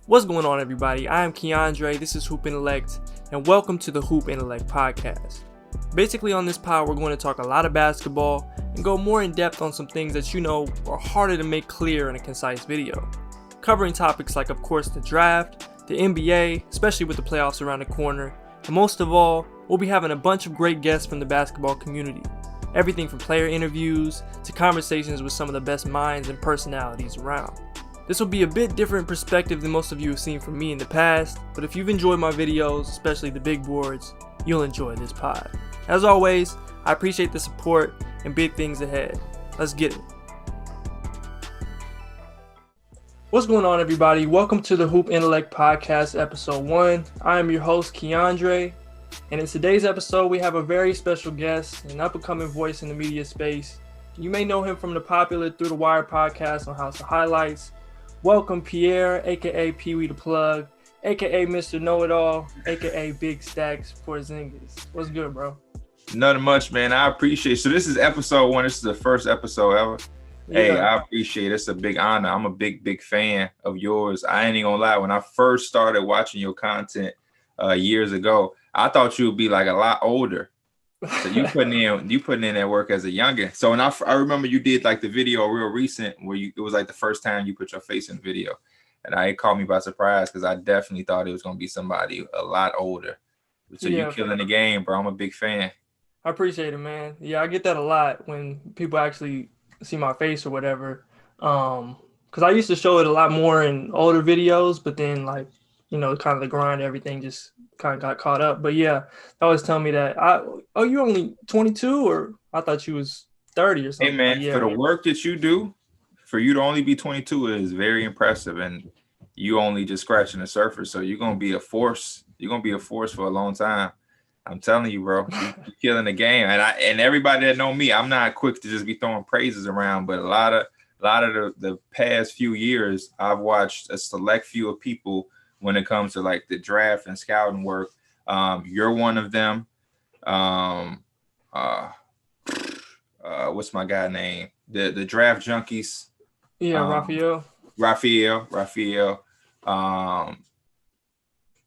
What's going on, everybody? I am Keandre, this is Hoop Intellect, and welcome to the Hoop Intellect podcast. Basically, on this pod, we're going to talk a lot of basketball and go more in depth on some things that you know are harder to make clear in a concise video. Covering topics like, of course, the draft, the NBA, especially with the playoffs around the corner, and most of all, we'll be having a bunch of great guests from the basketball community. Everything from player interviews to conversations with some of the best minds and personalities around. This will be a bit different perspective than most of you have seen from me in the past, but if you've enjoyed my videos, especially the big boards, you'll enjoy this pod. As always, I appreciate the support and big things ahead. Let's get it. What's going on, everybody? Welcome to the Hoop Intellect Podcast, Episode 1. I am your host, Keandre, and in today's episode, we have a very special guest, an up-and-coming voice in the media space. You may know him from the popular Through the Wire podcast on House of Highlights. Welcome, Pierre, aka PeeWeeDaPlug, aka Mr. Know-It-All, aka Big Stacks for Zingas. What's good, bro? Nothing much, man. I appreciate it. So this is episode 1. This is the first episode ever. Yeah. Hey, I appreciate it. It's a big honor. I'm a big fan of yours. I ain't even gonna lie. When I first started watching your content years ago, I thought you would be like a lot older. So you putting in that work as a youngin. So when I remember you did like the video real recent where it was like the first time you put your face in the video, and it caught me by surprise because I definitely thought it was gonna be somebody a lot older. So you killing the game, bro. I'm a big fan. I appreciate it, man. Yeah, I get that a lot when people actually see my face or whatever. Because I used to show it a lot more in older videos, but then like, you know, kind of the grind, everything just kind of got caught up. But yeah, they always tell me that, you only 22, or I thought you was 30 or something. Hey man, for the work that you do, for you to only be 22 is very impressive, and you only just scratching the surface. So you're gonna be a force. You're gonna be a force for a long time. I'm telling you, bro, you're killing the game. And everybody that know me, I'm not quick to just be throwing praises around, but a lot of the past few years, I've watched a select few of people when it comes to like the draft and scouting work. You're one of them. What's my guy name? The draft junkies. Yeah, Raphael.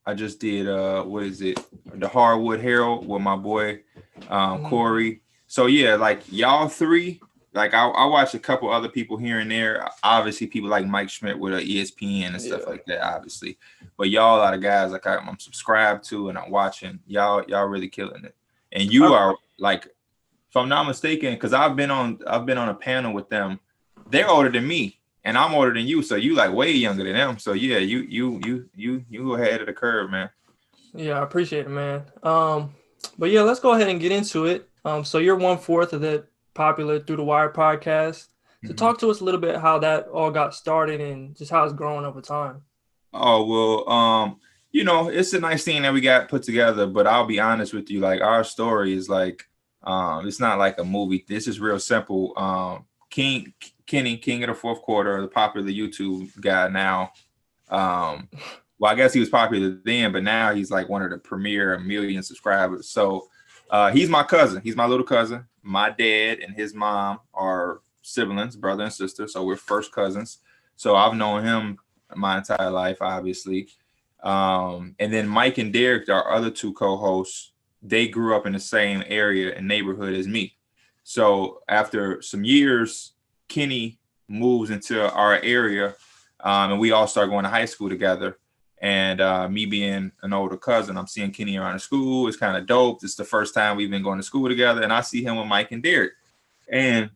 I just did the Hardwood Herald with my boy Corey. So yeah, like y'all three, like I watch a couple other people here and there. Obviously, people like Mike Schmidt with ESPN and stuff like that, obviously. But y'all are the guys like I'm subscribed to and I'm watching. Y'all really killing it. And you are like, if I'm not mistaken, because I've been on a panel with them. They're older than me. And I'm older than you, so you like way younger than them. So yeah, you go ahead of the curve, man. Yeah, I appreciate it, man. But yeah, let's go ahead and get into it. So you're 1/4 of the popular Through the Wire podcast. So talk to us a little bit how that all got started and just how it's grown over time. Oh well, you know, it's a nice thing that we got put together. But I'll be honest with you, like our story is like, it's not like a movie. This is real simple. Kenny, King of the Fourth Quarter, the popular YouTube guy now. Well, I guess he was popular then, but now he's like one of the premier 1 million subscribers. So he's my cousin. He's my little cousin. My dad and his mom are siblings, brother and sister. So we're first cousins. So I've known him my entire life, obviously. And then Mike and Derek, our other two co-hosts, they grew up in the same area and neighborhood as me. So after some years, Kenny moves into our area, and we all start going to high school together. And me being an older cousin, I'm seeing Kenny around the school. It's kind of dope. It's the first time we've been going to school together, and I see him with Mike and Derek. And,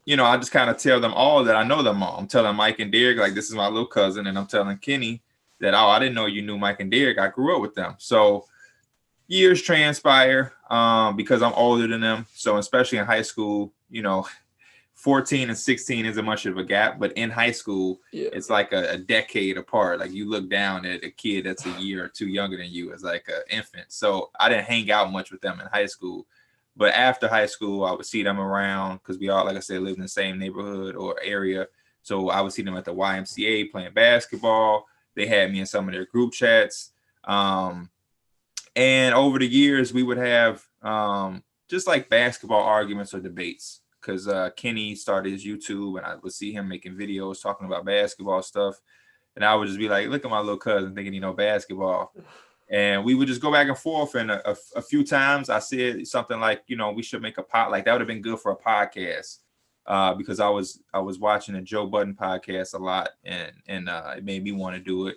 you know, I just kind of tell them all that I know them all. I'm telling Mike and Derek, like, this is my little cousin, and I'm telling Kenny that, oh, I didn't know you knew Mike and Derek. I grew up with them. So years transpire because I'm older than them. So especially in high school, you know, 14 and 16 isn't much of a gap, but in high school, it's like a decade apart. Like you look down at a kid that's a year or two younger than you as like an infant. So I didn't hang out much with them in high school. But after high school, I would see them around because we all, like I said, lived in the same neighborhood or area. So I would see them at the YMCA playing basketball. They had me in some of their group chats. And over the years, we would have just like basketball arguments or debates. Because Kenny started his YouTube, and I would see him making videos talking about basketball stuff. and I would just be like, look at my little cousin thinking he know basketball. And we would just go back and forth. And a few times I said something like, we should make a pod. Like that would have been good for a podcast. Because I was watching a Joe Budden podcast a lot, and it made me want to do it.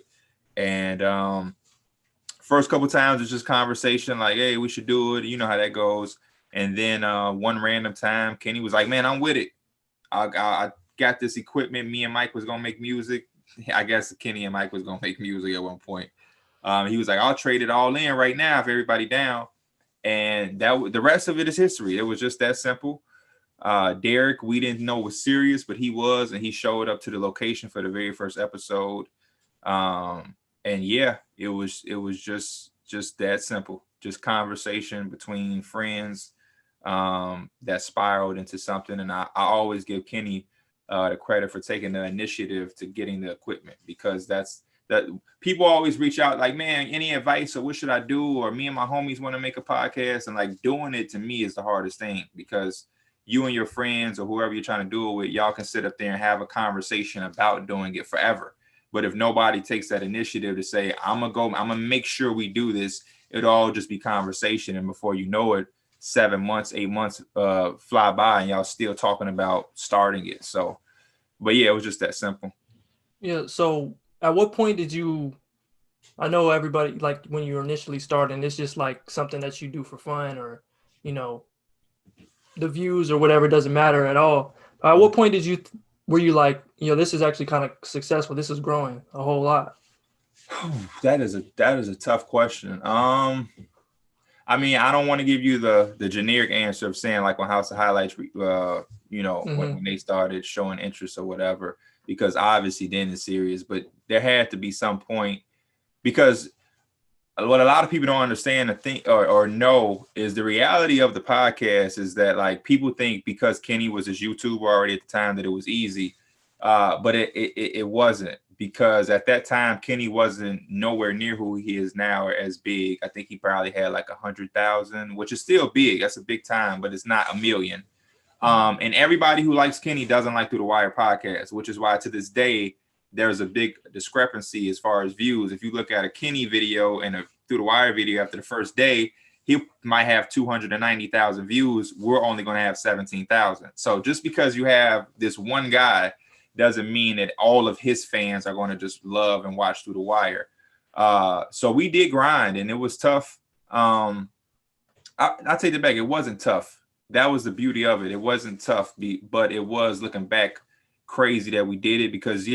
And first couple times it's just conversation, like, hey, we should do it. You know how that goes. And then one random time, Kenny was like, man, I'm with it. I got this equipment. Me and Mike was gonna make music. I guess Kenny and Mike was gonna make music at one point. He was like, I'll trade it all in right now if everybody down. And the rest of it is history. It was just that simple. Derek, we didn't know was serious, but he was, and he showed up to the location for the very first episode. And yeah, it was just that simple, just conversation between friends that spiraled into something. And I always give Kenny the credit for taking the initiative to getting the equipment, because that people always reach out like, man, any advice, or what should I do? Or me and my homies want to make a podcast, and like doing it to me is the hardest thing, because you and your friends or whoever you're trying to do it with, y'all can sit up there and have a conversation about doing it forever. But if nobody takes that initiative to say, I'm gonna make sure we do this, it'll all just be conversation. And before you know it, 7 months, 8 months fly by, and y'all still talking about starting it. So, but yeah, it was just that simple. Yeah. So at what point did you, I know everybody, like when you were initially starting, it's just like something that you do for fun, or, the views or whatever, doesn't matter at all. At what point were you like, this is actually kind of successful, this is growing a whole lot? That is a tough question. I mean, I don't want to give you the generic answer of saying like when House of Highlights, when they started showing interest or whatever, because obviously then it's serious, but there had to be some point, because what a lot of people don't understand or think or know is the reality of the podcast is that like people think because Kenny was his YouTuber already at the time that it was easy, but it wasn't, because at that time Kenny wasn't nowhere near who he is now or as big. I think he probably had like 100,000, which is still big. That's a big time, but it's not a million. And everybody who likes Kenny doesn't like Through the Wire podcast, which is why to this day there's a big discrepancy as far as views. If you look at a Kenny video and a Through the Wire video after the first day, he might have 290,000 views. We're only going to have 17,000. So just because you have this one guy doesn't mean that all of his fans are going to just love and watch Through the Wire. So we did grind, and it was tough. I'll take it back. It wasn't tough. That was the beauty of it. It wasn't tough, but it was, looking back, crazy that we did it, because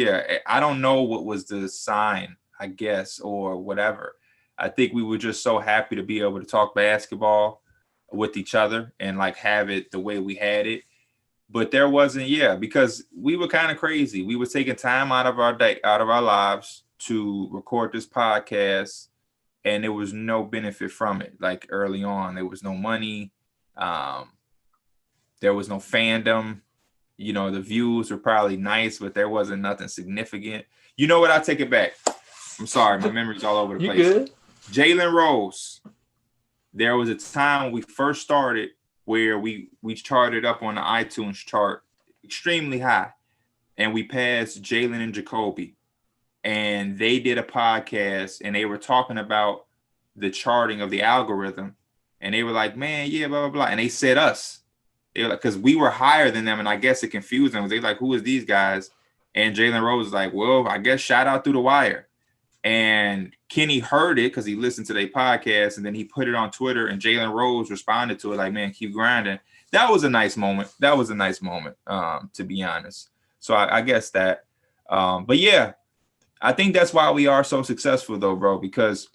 I don't know what was the sign, I guess, or whatever. I think we were just so happy to be able to talk basketball with each other and like have it the way we had it. But there wasn't, because we were kind of crazy. We were taking time out of our day, out of our lives to record this podcast, and there was no benefit from it. Like early on, there was no money. There was no fandom. The views were probably nice, but there wasn't nothing significant. You know what? I take it back. I'm sorry. My memory's all over the place. You good? Jalen Rose. There was a time when we first started where we charted up on the iTunes chart extremely high, and we passed Jalen and Jacoby, and they did a podcast, and they were talking about the charting of the algorithm, and they were like, man, yeah, blah, blah, blah. And they said us. They were like, because we were higher than them, and I guess it confused them. They were like, who is these guys? And Jalen Rose was like, well, I guess shout out Through the Wire. And Kenny heard it because he listened to their podcast, and then he put it on Twitter, and Jalen Rose responded to it like, man, keep grinding. That was a nice moment. To be honest. So I guess that. But yeah, I think that's why we are so successful though, bro, because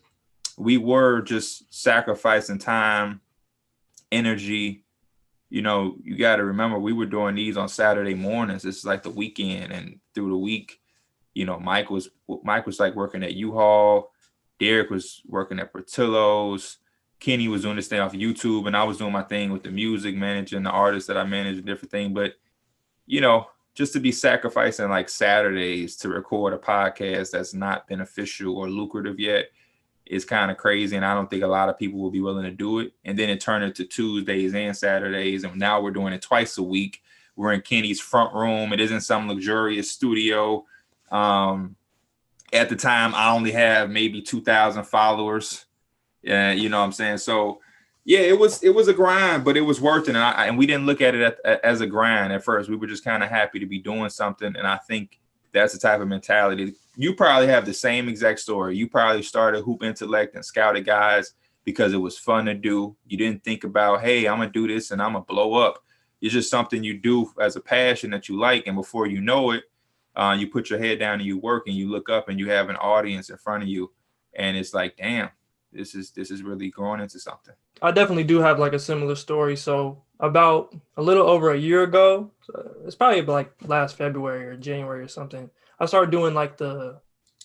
we were just sacrificing time, energy. You got to remember we were doing these on Saturday mornings. This is like the weekend, and through the week, Mike was like working at U-Haul. Derek was working at Portillo's. Kenny was doing this thing off YouTube, and I was doing my thing with the music, managing the artists that I managed, and different thing. But, just to be sacrificing like Saturdays to record a podcast that's not beneficial or lucrative yet is kind of crazy. And I don't think a lot of people will be willing to do it. And then it turned into Tuesdays and Saturdays. And now we're doing it twice a week. We're in Kenny's front room. It isn't some luxurious studio. At the time, I only have maybe 2,000 followers. You know what I'm saying? So yeah, it was a grind, but it was worth it. And we didn't look at it as a grind at first. We were just kind of happy to be doing something. And I think that's the type of mentality. You probably have the same exact story. You probably started Hoop Intellect and scouted guys because it was fun to do. You didn't think about, hey, I'm gonna do this and I'm gonna blow up. It's just something you do as a passion that you like, and before you know it, you put your head down and you work and you look up and you have an audience in front of you, and it's like, damn, this is really growing into something. I definitely do have like a similar story. So about a little over a year ago, it's probably like last February or January or something, I started doing like the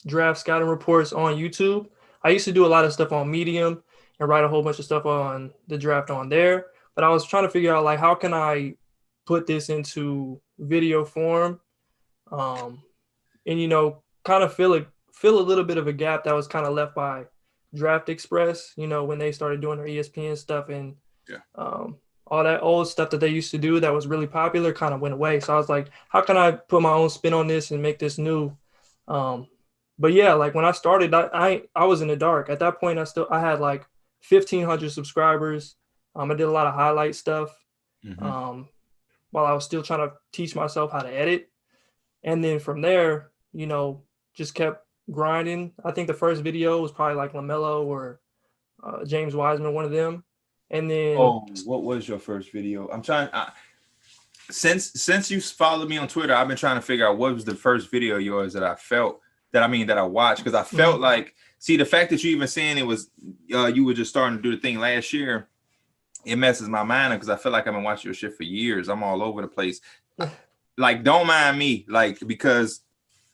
draft scouting reports on YouTube. I used to do a lot of stuff on Medium and write a whole bunch of stuff on the draft on there. But I was trying to figure out like how can I put this into video form, and kind of fill a little bit of a gap that was kind of left by Draft Express, when they started doing their ESPN stuff, and Yeah. all that old stuff that they used to do that was really popular kind of went away. So I was like, how can I put my own spin on this and make this new? But yeah, like when I started, I was in the dark at that point. I had like 1,500 subscribers. I did a lot of highlight stuff, while I was still trying to teach myself how to edit. And then from there, just kept grinding. I think the first video was probably like LaMelo or James Wiseman, one of them. And then, what was your first video? I'm trying. Since you followed me on Twitter, I've been trying to figure out what was the first video of yours that I watched, because I felt like, see, the fact that you even saying it was you were just starting to do the thing last year, it messes my mind, because I feel like I've been watching your shit for years. I'm all over the place. Like, don't mind me, like, because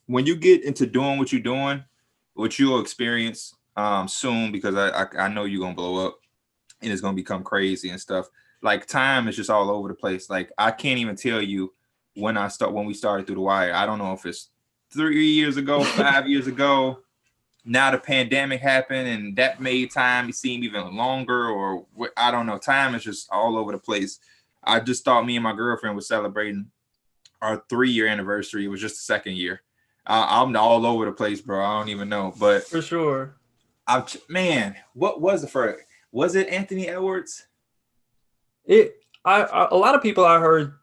when you get into doing what you're doing, what you'll experience soon, because I know you're gonna blow up and it's gonna become crazy and stuff. Like, time is just all over the place. Like, I can't even tell you when we started Through the Wire. I don't know if it's 3 years ago, 5 years ago. Now the pandemic happened and that made time seem even longer, or I don't know. Time is just all over the place. I just thought me and my girlfriend were celebrating our 3-year anniversary. It was just the second year. I'm all over the place, bro. I don't even know, but for sure. What was the first? Was it Anthony Edwards? A lot of people I heard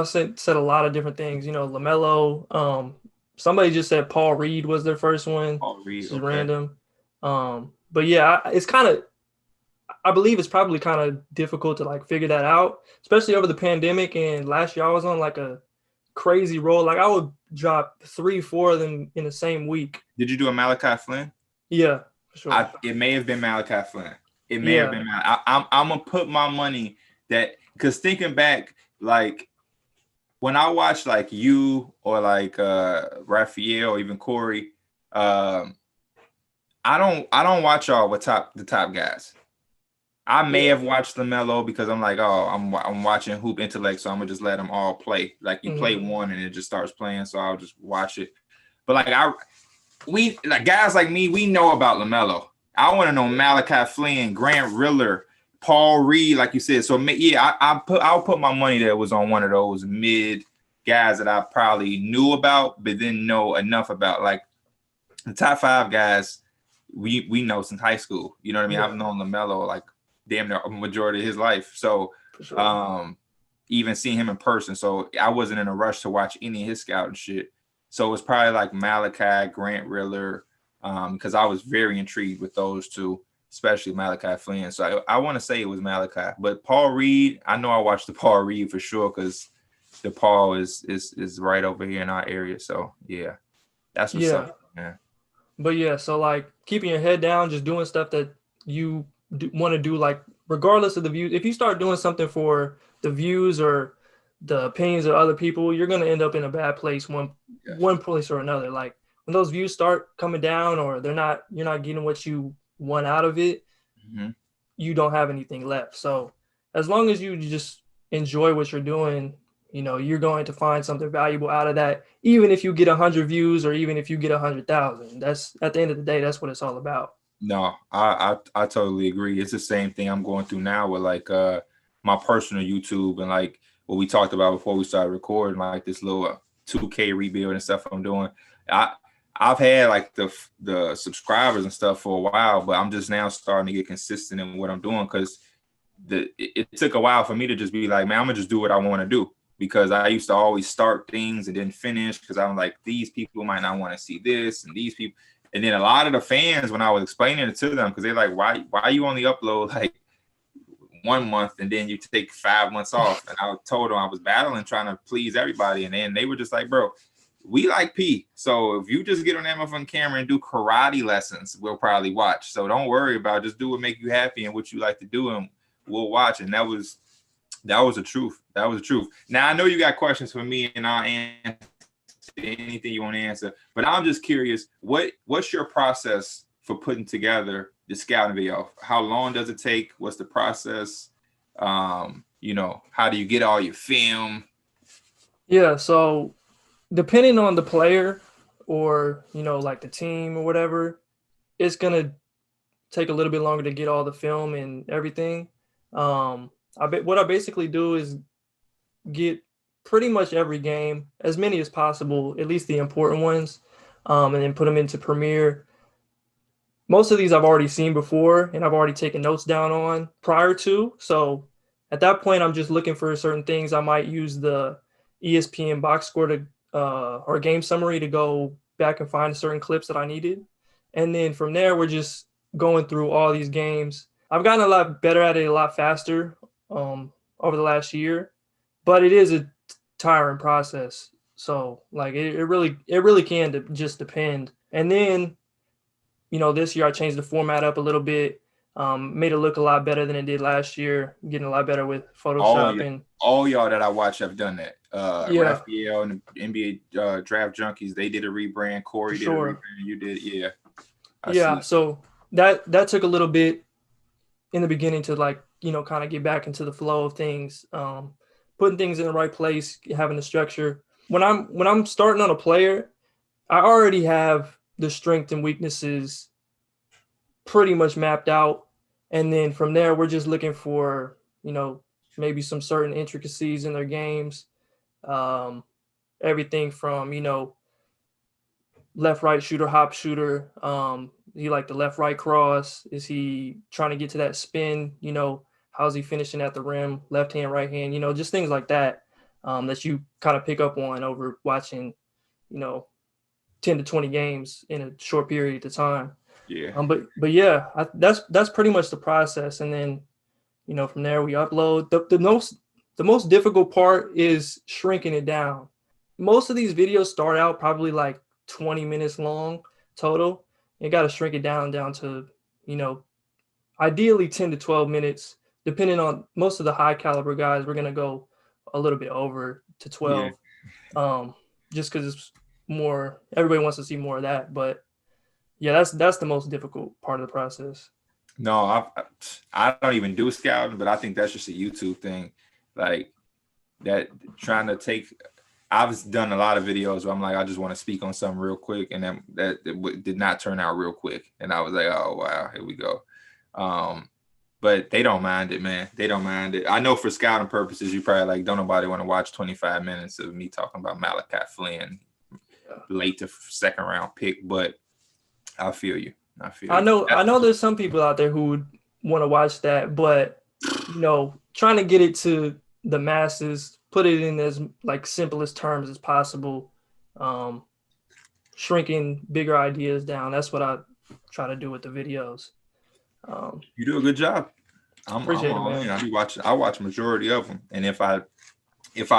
said a lot of different things. LaMelo. Somebody just said Paul Reed was their first one. Paul Reed, this is random. But yeah, I believe it's probably kind of difficult to like figure that out, especially over the pandemic. And last year I was on like a crazy roll. Like I would drop 3-4 of them in the same week. Did you do a Malachi Flynn? Yeah, for sure. It may have been Malachi Flynn. It may have been. I'm gonna put my money that, because thinking back, like when I watch like you or like Raphael or even Corey, I don't watch y'all with the top guys. I may have watched LaMelo because I'm like, oh, I'm watching Hoop Intellect, so I'm gonna just let them all play. Like you play one and it just starts playing, so I'll just watch it. But like guys like me, we know about LaMelo. I want to know Malachi Flynn, Grant Riller, Paul Reed, like you said. So yeah, I'll put my money that it was on one of those mid guys that I probably knew about, but didn't know enough about. Like the top 5 guys, we know since high school. You know what I mean? Yeah. I've known LaMelo like damn near a majority of his life. So sure. Even seeing him in person, so I wasn't in a rush to watch any of his scouting shit. So it's probably like Malachi, Grant Riller, because I was very intrigued with those two, especially Malachi Flynn. So I want to say it was Malachi, but Paul Reed, I know I watched the Paul Reed for sure, because the Paul is right over here in our area. So yeah, that's what's up, man. But yeah, so like keeping your head down, just doing stuff that you want to do, like regardless of the views. If you start doing something for the views or the opinions of other people, you're going to end up in a bad place one place or another. Like when those views start coming down, or you're not getting what you want out of it, you don't have anything left. So as long as you just enjoy what you're doing, you're going to find something valuable out of that, even if you get 100 views or even if you get 100,000. That's, at the end of the day, that's what it's all about. No, I totally agree. It's the same thing I'm going through now with like my personal YouTube, and like what we talked about before we started recording, like this little 2K rebuild and stuff I'm doing. I've had like the subscribers and stuff for a while, but I'm just now starting to get consistent in what I'm doing because it took a while for me to just be like, man, I'm gonna just do what I want to do, because I used to always start things and then finish because I'm like, these people might not want to see this, and these people, and then a lot of the fans, when I was explaining it to them, because they're like, why you only upload like 1 month and then you take 5 months off, and I told them I was battling trying to please everybody, and then they were just like, bro, we like P, so if you just get on that motherfucking camera and do karate lessons, we'll probably watch. So don't worry about it. Just do what make you happy and what you like to do, and we'll watch. And that was the truth. That was the truth. Now I know you got questions for me, and I'll answer anything you want to answer. But I'm just curious, what's your process for putting together the scouting video? How long does it take? What's the process? How do you get all your film? Yeah, so depending on the player or, like the team or whatever, it's going to take a little bit longer to get all the film and everything. What I basically do is get pretty much every game, as many as possible, at least the important ones, and then put them into Premiere. Most of these I've already seen before, and I've already taken notes down on prior to. So at that point, I'm just looking for certain things. I might use the ESPN box score to or game summary to go back and find certain clips that I needed. And then from there, we're just going through all these games. I've gotten a lot better at it, a lot faster over the last year, but it is a tiring process. So like it really can just depend. And then, this year I changed the format up a little bit, made it look a lot better than it did last year, getting a lot better with Photoshop. All y'all that I watch have done that. Yeah. Raphael and the NBA Draft Junkies, they did a rebrand. Corey did a rebrand. You did, yeah. Yeah, so that took a little bit in the beginning to kind of get back into the flow of things, putting things in the right place, having the structure. When I'm starting on a player, I already have the strength and weaknesses pretty much mapped out. And then from there, we're just looking for, maybe some certain intricacies in their games. Everything from, left, right shooter, hop shooter. He like the left, right cross. Is he trying to get to that spin? How's he finishing at the rim? Left hand, right hand, just things like that, that you kind of pick up on over watching, 10 to 20 games in a short period of time. Yeah. But yeah, that's pretty much the process. And then, from there we upload. The most difficult part is shrinking it down. Most of these videos start out probably like 20 minutes long total. You got to shrink it down to, ideally 10 to 12 minutes, depending on most of the high caliber guys. We're going to go a little bit over to 12, just because it's more, everybody wants to see more of that. But yeah, that's the most difficult part of the process. No, I don't even do scouting, but I think that's just a YouTube thing. Like that, trying to take, I've done a lot of videos where I'm like, I just want to speak on something real quick, and then that did not turn out real quick, and I was like, oh wow, here we go. But they don't mind it, man. They don't mind it. I know for scouting purposes, you probably like, don't nobody want to watch 25 minutes of me talking about Malachi Flynn, late to second round pick, but I feel you. I know there's some people out there who would want to watch that, but trying to get it to the masses, put it in as like simplest terms as possible, shrinking bigger ideas down. That's what I try to do with the videos. You do a good job. Appreciate it, man. I watch majority of them, and if I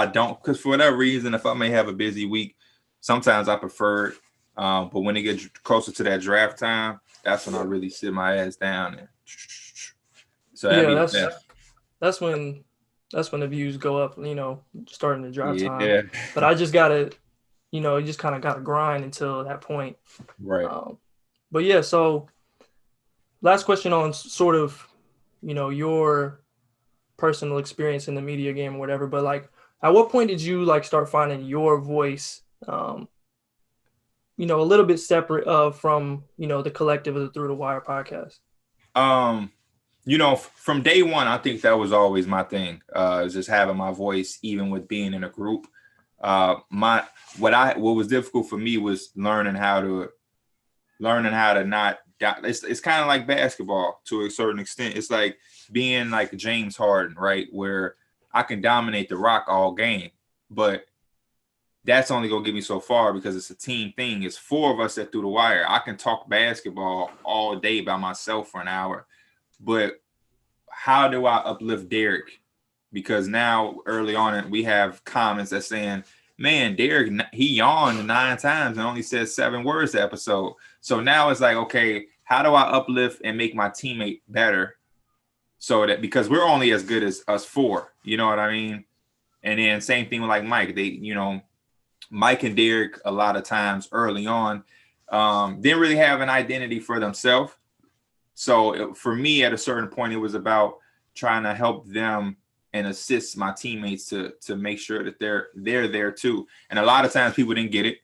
don't, because for whatever reason, if I may have a busy week, sometimes I prefer it. But when it gets closer to that draft time, that's when I really sit my ass down. And so that's when the views go up, starting the draft time. Yeah. But I just gotta, you just kind of gotta grind until that point. Right. But yeah, so last question on sort of, your personal experience in the media game or whatever. But like, at what point did you like start finding your voice? A little bit separate from, the collective of the Through the Wire podcast? From day one, I think that was always my thing, is just having my voice, even with being in a group. What was difficult for me was learning how to not. It's kind of like basketball to a certain extent. It's like being like James Harden, right? Where I can dominate the rock all game, but that's only gonna get me so far because it's a team thing. It's four of us that through the wire. I can talk basketball all day by myself for an hour, but how do I uplift Derek? Because now early on we have comments that saying, man, Derek, he yawned 9 times and only said 7 words the episode. So now it's like, okay, how do I uplift and make my teammate better? So that, because we're only as good as us 4, you know what I mean? And then same thing with like Mike. Mike and Derek a lot of times early on didn't really have an identity for themselves. So for me, at a certain point, it was about trying to help them and assist my teammates to make sure that they're there too. And a lot of times people didn't get it,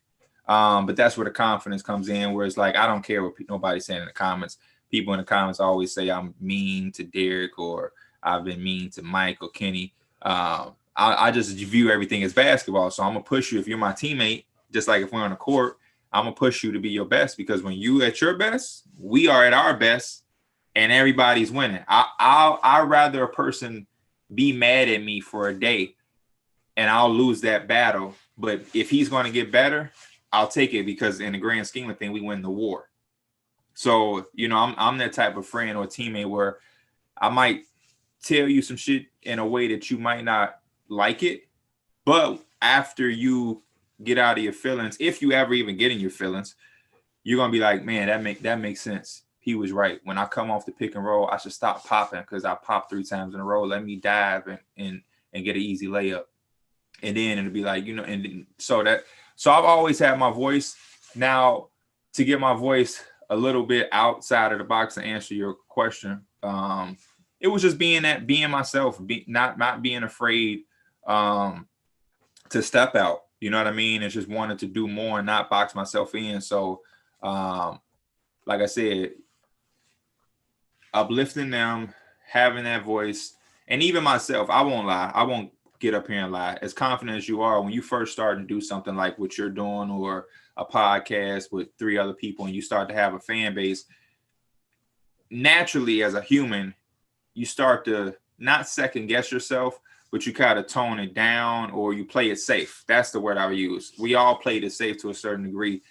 but that's where the confidence comes in. Where it's like, I don't care what nobody's saying in the comments. People in the comments always say I'm mean to Derek or I've been mean to Mike or Kenny. I just view everything as basketball. So I'm gonna push you if you're my teammate. Just like if we're on the court, I'm gonna push you to be your best, because when you at your best, we are at our best. And everybody's winning. I'd rather a person be mad at me for a day and I'll lose that battle. But if he's going to get better, I'll take it, because in the grand scheme of things, we win the war. So, I'm that type of friend or teammate where I might tell you some shit in a way that you might not like it. But after you get out of your feelings, if you ever even get in your feelings, you're going to be like, man, that makes sense. He was right. When I come off the pick and roll, I should stop popping because I popped 3 times in a row. Let me dive and get an easy layup. And then it'll be like, so I've always had my voice. Now, to get my voice a little bit outside of the box to answer your question, it was just being myself, not being afraid to step out. You know what I mean? It's just wanted to do more and not box myself in. So, like I said, uplifting them, having that voice, and even myself, I won't lie. I won't get up here and lie. As confident as you are, when you first start to do something like what you're doing, or a podcast with 3 other people, and you start to have a fan base, naturally as a human, you start to not second guess yourself, but you kind of tone it down, or you play it safe. That's the word I would use. We all played it safe to a certain degree.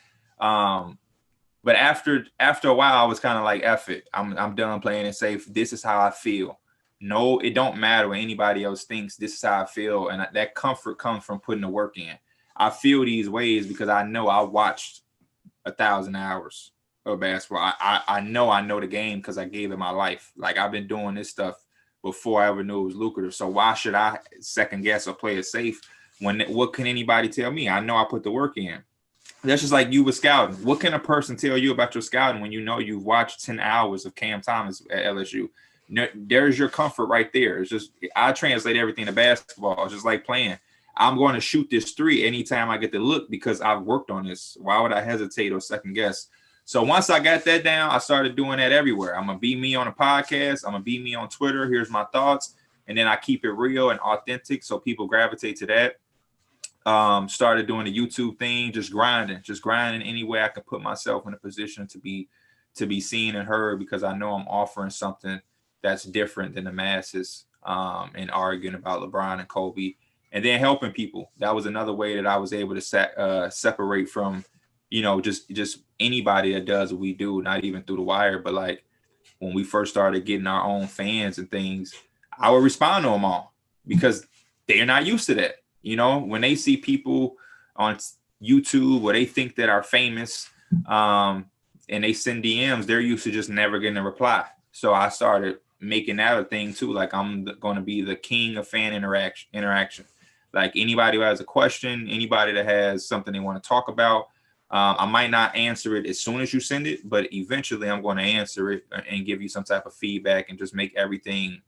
But after a while, I was kind of like, F it. I'm done playing it safe. This is how I feel. No, it don't matter what anybody else thinks. This is how I feel. And that comfort comes from putting the work in. I feel these ways because I know I watched 1,000 hours of basketball. I know the game because I gave it my life. Like, I've been doing this stuff before I ever knew it was lucrative. So why should I second guess or play it safe what can anybody tell me? I know I put the work in. That's just like you with scouting. What can a person tell you about your scouting when you know you've watched 10 hours of Cam Thomas at LSU? There's your comfort right there. It's just, I translate everything to basketball. It's just like playing. I'm going to shoot this 3 anytime I get the look because I've worked on this. Why would I hesitate or second guess? So once I got that down, I started doing that everywhere. I'm going to be me on a podcast. I'm going to be me on Twitter. Here's my thoughts. And then I keep it real and authentic so people gravitate to that. Started doing the YouTube thing, just grinding any way I can put myself in a position to be seen and heard, because I know I'm offering something that's different than the masses, and arguing about LeBron and Kobe, and then helping people. That was another way that I was able to separate from, just anybody that does what we do, not even through the wire, but like when we first started getting our own fans and things, I would respond to them all because they're not used to that. When they see people on YouTube where they think that are famous, and they send DMs, they're used to just never getting a reply. So I started making that a thing too. Like, I'm going to be the king of fan interaction. Like, anybody who has a question, anybody that has something they want to talk about, I might not answer it as soon as you send it, but eventually I'm going to answer it and give you some type of feedback and just make everything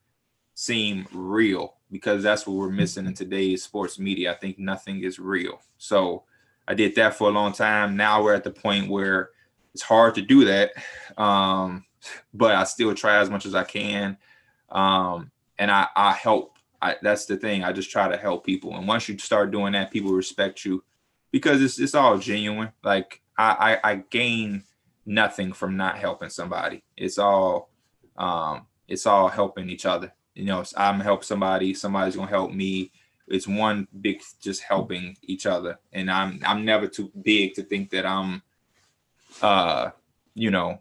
seem real, because that's what we're missing in today's sports media. I think nothing is real. So I did that for a long time. Now we're at the point where it's hard to do that. But I still try as much as I can. And I help that's the thing. I just try to help people. And once you start doing that, people respect you because it's all genuine. Like I gain nothing from not helping somebody. It's all helping each other. You know, I'm gonna help somebody, somebody's gonna help me. It's one big just helping each other. And I'm never too big to think that I'm you know,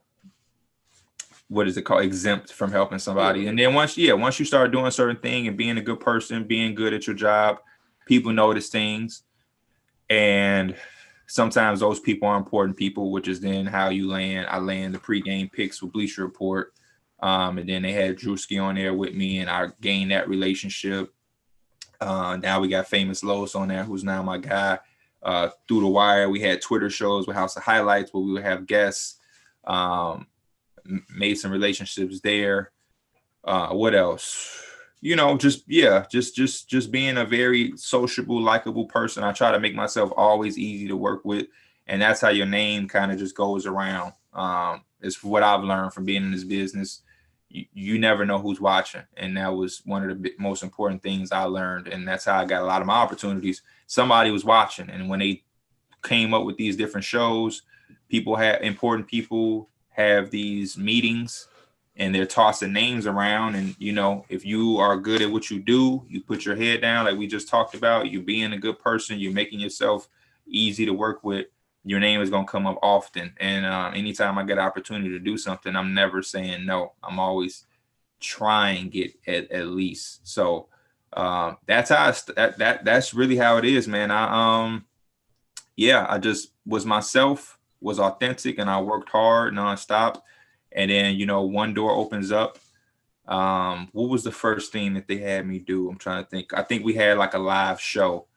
what is it called, exempt from helping somebody. And then once you start doing a certain thing and being a good person, being good at your job, people notice things. And sometimes those people are important people, which is then how you land. I land the pregame picks with Bleacher Report. And then they had Drewski on there with me, and I gained that relationship. Now we got Famous Los on there, who's now my guy. Through the Wire, we had Twitter shows with House of Highlights where we would have guests. Made some relationships there. What else? You know, just being a very sociable, likable person. I try to make myself always easy to work with, and that's how your name kind of just goes around. It's what I've learned from being in this business. You never know who's watching, and that was one of the most important things I learned, and that's how I got a lot of my opportunities. Somebody was watching, and when they came up with these different shows, important people have these meetings, and they're tossing names around. And you know, if you are good at what you do, you put your head down, like we just talked about, you being a good person, you're making yourself easy to work with, your name is going to come up often. And anytime I get an opportunity to do something, I'm never saying no. I'm always trying get at least. So that's how that's really how it is, man. I just was myself, was authentic, and I worked hard nonstop. And then, you know, one door opens up. What was the first thing that they had me do? I'm trying to think. I think we had like a live show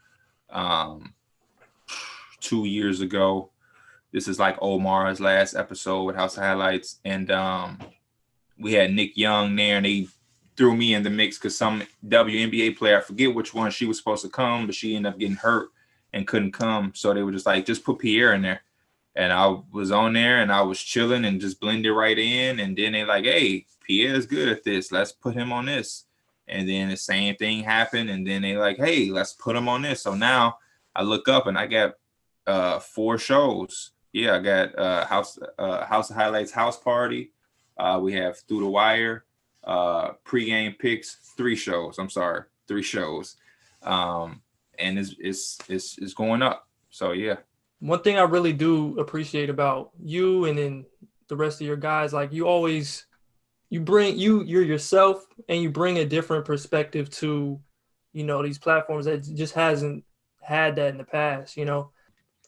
2 years ago. This is like Omar's last episode with House of Highlights. And we had Nick Young there, and they threw me in the mix because some WNBA player, I forget which one, she was supposed to come, but she ended up getting hurt and couldn't come. So they were just like, just put Pierre in there. And I was on there, and I was chilling and just blended right in. And then they like, hey, Pierre's good at this. Let's put him on this. And then the same thing happened. And then they like, hey, let's put him on this. So now I look up and I got 4 shows. Yeah, I got House of Highlights House Party. We have Through the Wire, pregame picks, 3 shows. I'm sorry, 3 shows. And it's going up. So yeah. One thing I really do appreciate about you and then the rest of your guys, like you're yourself, and you bring a different perspective to, you know, these platforms that just hasn't had that in the past. You know,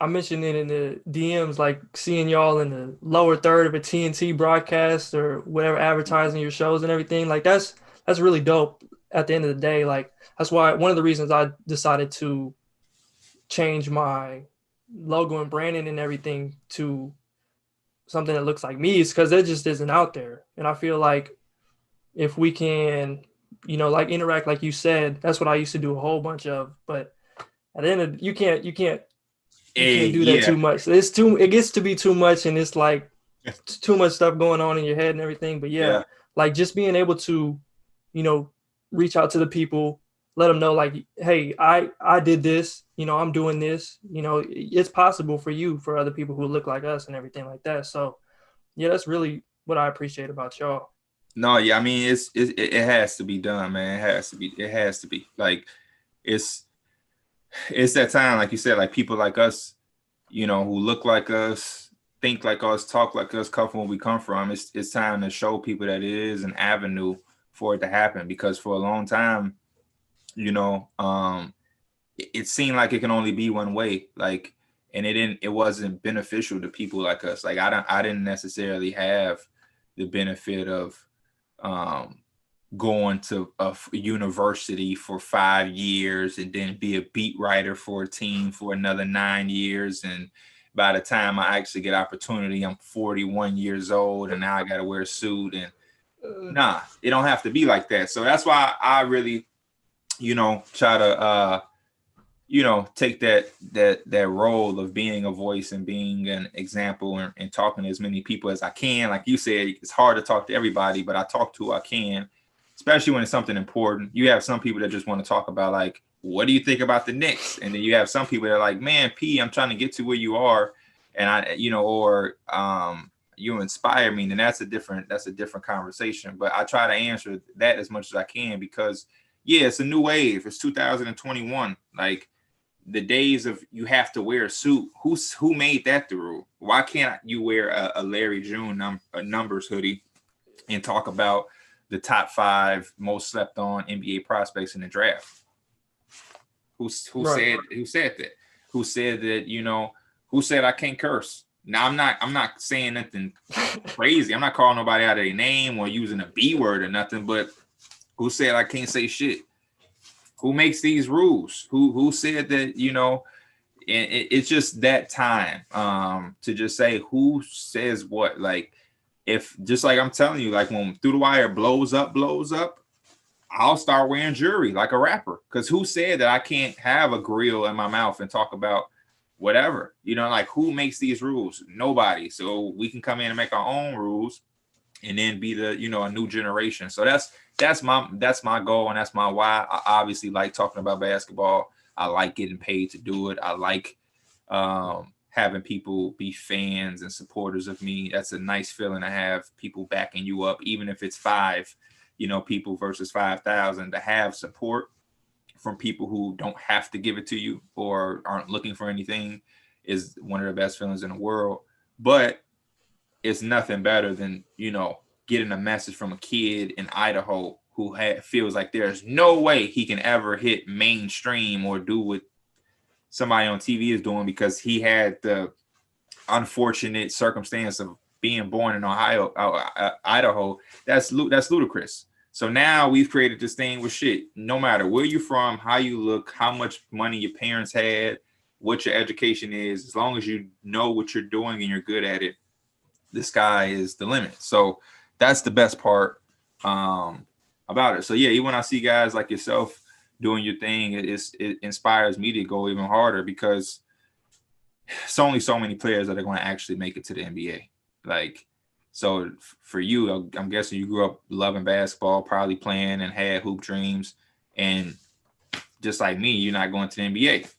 I mentioned it in the DMs, like seeing y'all in the lower third of a TNT broadcast or whatever, advertising your shows and everything. Like that's really dope at the end of the day. Like that's why one of the reasons I decided to change my logo and branding and everything to something that looks like me is because it just isn't out there. And I feel like if we can, you know, like interact, like you said, that's what I used to do a whole bunch of. But at the end of you can't do that too much. It gets to be too much, and it's like too much stuff going on in your head and everything. But yeah, like just being able to, you know, reach out to the people, let them know like, hey, I did this, you know, I'm doing this, you know, it's possible for you, for other people who look like us and everything like that. So yeah, that's really what I appreciate about y'all. No, yeah, I mean, it has to be done, man. It has to be like, it's that time, like you said, like people like us, you know, who look like us, think like us, talk like us, come from where we come from. It's time to show people that it is an avenue for it to happen, because for a long time, you know, it seemed like it can only be one way, like, and it wasn't beneficial to people like us. Like I didn't necessarily have the benefit of going to a university for 5 years and then be a beat writer for a team for another 9 years. And by the time I actually get opportunity, I'm 41 years old, and now I got to wear a suit. And nah, it don't have to be like that. So that's why I really, you know, try to, you know, take that role of being a voice and being an example, and talking to as many people as I can. Like you said, it's hard to talk to everybody, but I talk to who I can. especially when it's something important. You have some people that just want to talk about like, what do you think about the Knicks? And then you have some people that are like, man, P, I'm trying to get to where you are, and you inspire me. And that's a different conversation. But I try to answer that as much as I can because yeah, it's a new wave. It's 2021. Like the days of you have to wear a suit. Who made that the rule? Why can't you wear a Larry June numbers hoodie and talk about the top 5 most slept on NBA prospects in the draft? Who said that? Who said that, who said I can't curse? Now I'm not saying nothing crazy. I'm not calling nobody out of their name or using a B word or nothing, but who said I can't say shit? Who makes these rules? Who said that, it's just that time to just say who says what. Like if just like I'm telling you, like when Through the Wire blows up, I'll start wearing jewelry like a rapper. Because who said that I can't have a grill in my mouth and talk about whatever? Like who makes these rules? Nobody. So we can come in and make our own rules and then be the, a new generation. So that's my goal and that's my why. I obviously like talking about basketball. I like getting paid to do it. I like having people be fans and supporters of me. That's a nice feeling to have people backing you up, even if it's 5 people versus 5,000, to have support from people who don't have to give it to you or aren't looking for anything is one of the best feelings in the world. But it's nothing better than, getting a message from a kid in Idaho who feels like there's no way he can ever hit mainstream or do what somebody on TV is doing because he had the unfortunate circumstance of being born in Idaho. That's ludicrous. So now we've created this thing with shit. No matter where you're from, how you look, how much money your parents had, what your education is, as long as you know what you're doing and you're good at it, the sky is the limit. So that's the best part about it. So yeah, even when I see guys like yourself doing your thing, it inspires me to go even harder because it's only so many players that are going to actually make it to the NBA. Like, so for you, I'm guessing you grew up loving basketball, probably playing and had hoop dreams. And just like me, you're not going to the NBA.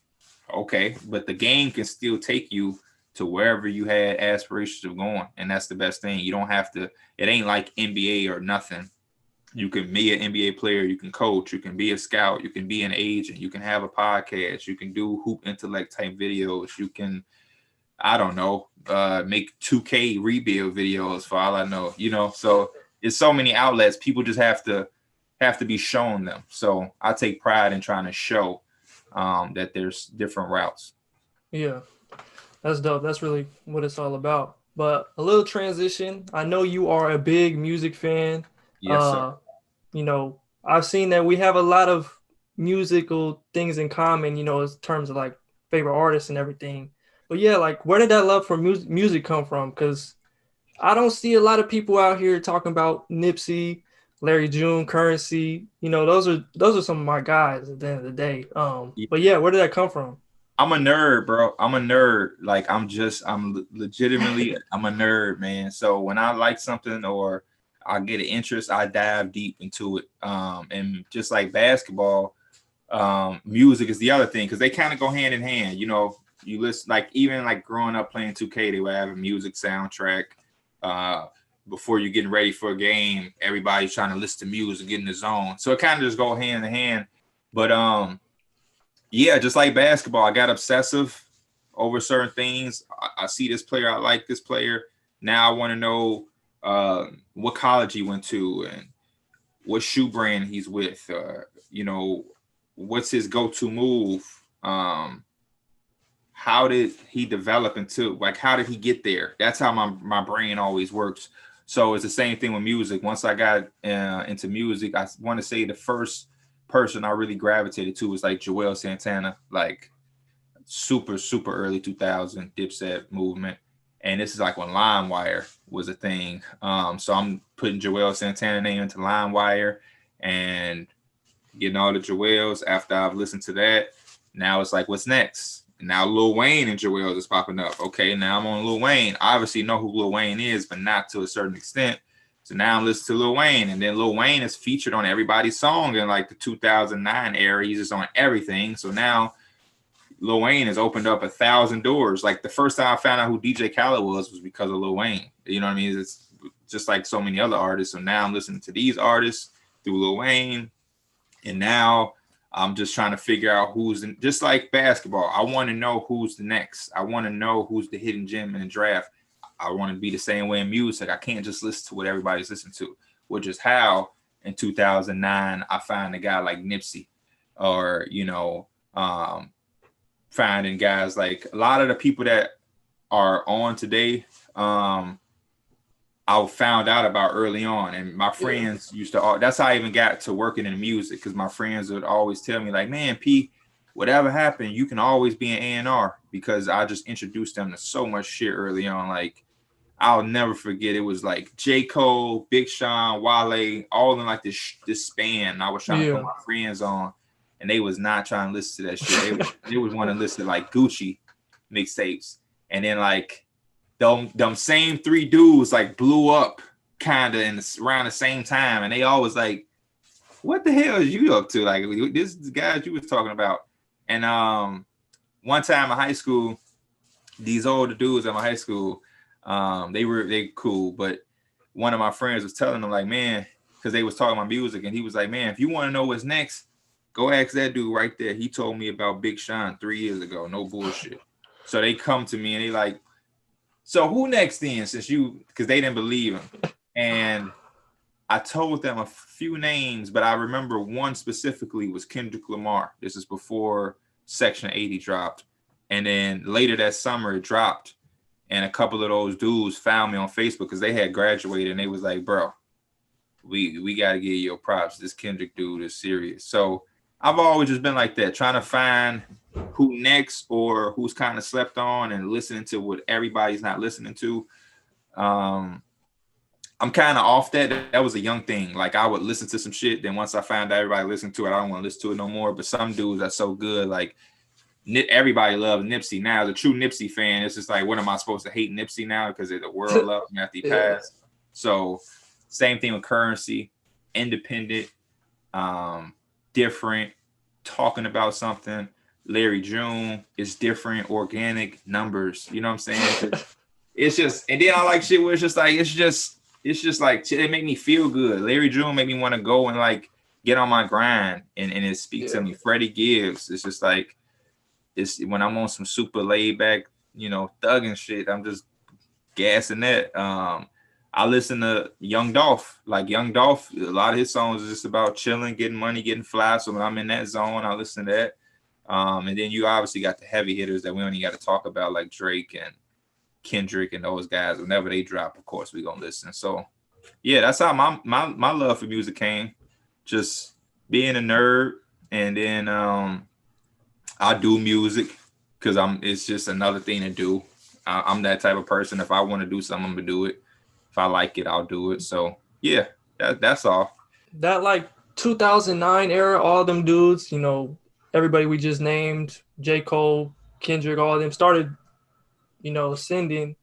Okay, but the game can still take you to wherever you had aspirations of going. And that's the best thing. You don't have to, it ain't like NBA or nothing. You can be an NBA player, you can coach, you can be a scout, you can be an agent, you can have a podcast, you can do hoop intellect type videos, you can, I don't know, make 2K rebuild videos for all I know, so it's so many outlets. People just have to be shown them. So I take pride in trying to show that there's different routes. Yeah, that's dope. That's really what it's all about. But a little transition. I know you are a big music fan. Yes, sir. I've seen that we have a lot of musical things in common, in terms of like favorite artists and everything. But yeah, like where did that love for music come from? Because I don't see a lot of people out here talking about Nipsey, Larry June, Currency. Those are some of my guys at the end of the day. But yeah, where did that come from? I'm a nerd, bro. I'm a nerd. Like I'm legitimately, I'm a nerd, man. So when I like something or I get an interest, I dive deep into it. And just like basketball, music is the other thing because they kind of go hand in hand. You listen, like even like growing up playing 2K, they would have a music soundtrack. Before you're getting ready for a game, everybody's trying to listen to music, get in the zone. So it kind of just go hand in hand. But yeah, just like basketball, I got obsessive over certain things. I see this player, I like this player. Now I want to know what college he went to and what shoe brand he's with. What's his go-to move? How did he develop into, like, how did he get there? That's how my brain always works. So it's the same thing with music. Once I got into music, I want to say the first person I really gravitated to was like Joel Santana, like super, super early 2000 Dipset movement. And this is like when LimeWire was a thing. So I'm putting Joel Santana name into LimeWire and getting all the Joels. After I've listened to that, now it's like, what's next? Now Lil Wayne and Joel is popping up. Okay, now I'm on Lil Wayne. I obviously know who Lil Wayne is, but not to a certain extent. So now I'm listening to Lil Wayne, and then Lil Wayne is featured on everybody's song in like the 2009 era. He's just on everything. So now Lil Wayne has opened up 1,000 doors. Like the first time I found out who DJ Khaled was because of Lil Wayne. You know what I mean? It's just like so many other artists. So now I'm listening to these artists through Lil Wayne, and now I'm just trying to figure out just like basketball. I want to know who's the next. I want to know who's the hidden gem in the draft. I want to be the same way in music. I can't just listen to what everybody's listening to, which is how in 2009 I found a guy like Nipsey, or finding guys like a lot of the people that are on today. I found out about early on, and my friends used to. That's how I even got to working in music, because my friends would always tell me like, "Man, P, whatever happened, you can always be an A&R," because I just introduced them to so much shit early on. Like, I'll never forget. It was like J. Cole, Big Sean, Wale, all in like this span. And I was trying to put my friends on, and they was not trying to listen to that shit. They would want to listen to like Gucci mixtapes, and then like. Them same three dudes like blew up kind of around the same time, and they always like, "What the hell is you up to?" Like, this is the guys you was talking about. And one time in high school, these older dudes at my high school, they cool, but one of my friends was telling them like, "Man," because they was talking about music, and he was like, "Man, if you want to know what's next, go ask that dude right there. He told me about Big Sean 3 years ago. No bullshit." So they come to me and they like, "So who next then?" Because they didn't believe him. And I told them a few names, but I remember one specifically was Kendrick Lamar. This is before Section 80 dropped. And then later that summer it dropped. And a couple of those dudes found me on Facebook because they had graduated, and they was like, "Bro, we got to give you your props. This Kendrick dude is serious." So I've always just been like that, trying to find who next or who's kind of slept on and listening to what everybody's not listening to. I'm kind of off that. That was a young thing. Like, I would listen to some shit. Then once I found out everybody listened to it, I don't want to listen to it no more. But some dudes are so good. Like, everybody loves Nipsey now. As a true Nipsey fan, it's just like, what am I supposed to hate Nipsey now? Because the world loved him after he passed. So same thing with Currency, independent, different, talking about something. Larry June is different, organic, numbers. You know what I'm saying? It's just, and then I like shit where it's just like, it's just like, it make me feel good. Larry June made me want to go and like get on my grind and it speaks to me. Freddie Gibbs, it's just like, it's when I'm on some super laid back, thugging shit, I'm just gassing that. I listen to Young Dolph. Like, Young Dolph, a lot of his songs is just about chilling, getting money, getting fly. So when I'm in that zone, I listen to that. And then you obviously got the heavy hitters that we only got to talk about, like Drake and Kendrick and those guys. Whenever they drop, of course, we gonna listen. So yeah, that's how my love for music came. Just being a nerd, and then I do music because it's just another thing to do. I'm that type of person. If I want to do something, I'm gonna do it. If I like it, I'll do it. So yeah, that's all. That like 2009 era, all them dudes, everybody we just named, J. Cole, Kendrick, all of them started, ascending.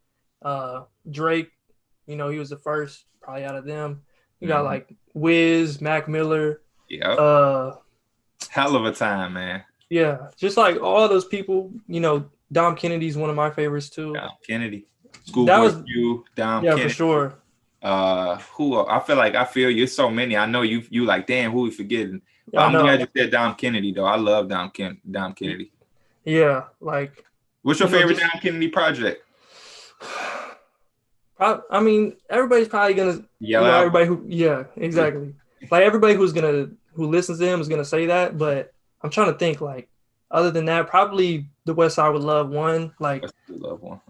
Drake, he was the first probably out of them. You got like Wiz, Mac Miller. Yeah. Hell of a time, man. Yeah. Just like all those people, Dom Kennedy's one of my favorites too. Dom Kennedy. Schoolboy Q, Dom Kennedy. Yeah, for sure. Who I feel you. So many. I know you like, damn, who we forgetting? I'm glad you said Dom Kennedy, though. I love Dom Kennedy. Yeah, like. What's your favorite Dom Kennedy project? I mean, everybody's probably gonna. Everybody who, exactly. Like, everybody who listens to him is gonna say that, but I'm trying to think. Like, other than that, probably the West Side Would Love one. Like, Love one.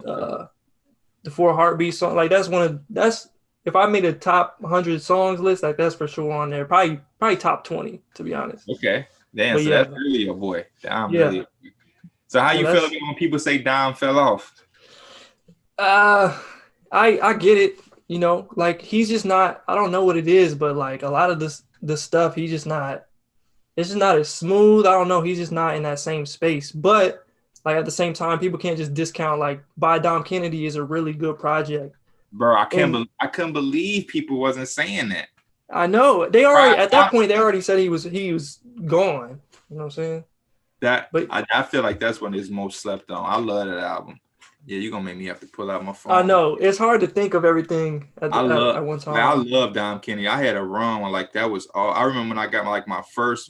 The 4 Heartbeats song. Like, that's. If I made a top 100 songs list, like, that's for sure on there. Probably top 20, to be honest. Okay. Damn, so that's really your boy. Dom, really. So how you feel about when people say Dom fell off? I get it. Like, he's just not. I don't know what it is, but like a lot of the stuff, he's just not. It's just not as smooth. I don't know. He's just not in that same space. But like, at the same time, people can't just discount like By Dom Kennedy is a really good project. bro. I couldn't believe people wasn't saying that. I know they already at that point they already said he was gone. You know what I'm saying? I feel like that's one of his most slept on. I love that album. Yeah, you're gonna make me have to pull out my phone. I know it's hard to think of everything at one time. I love Dom Kenny. I had a run when like that was all. I remember when I got my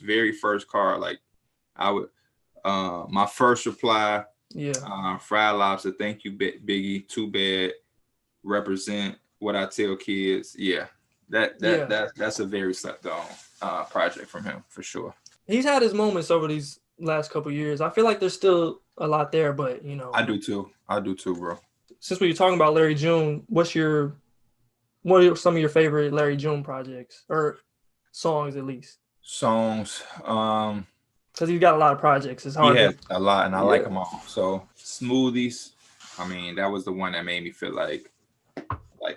very first car. Like I would, my first reply. Yeah. Fried lobster. Thank you, Biggie. Too bad. Represent what I tell kids. Yeah. That's a very slept on project from him for sure. He's had his moments over these last couple years. I feel like there's still a lot there, but you know. I do too, bro. Since we were talking about Larry June, what are some of your favorite Larry June projects or songs at least? Songs, because he's got a lot of projects. It's hard. He has a lot, and I like them all. So Smoothies, I mean, that was the one that made me feel like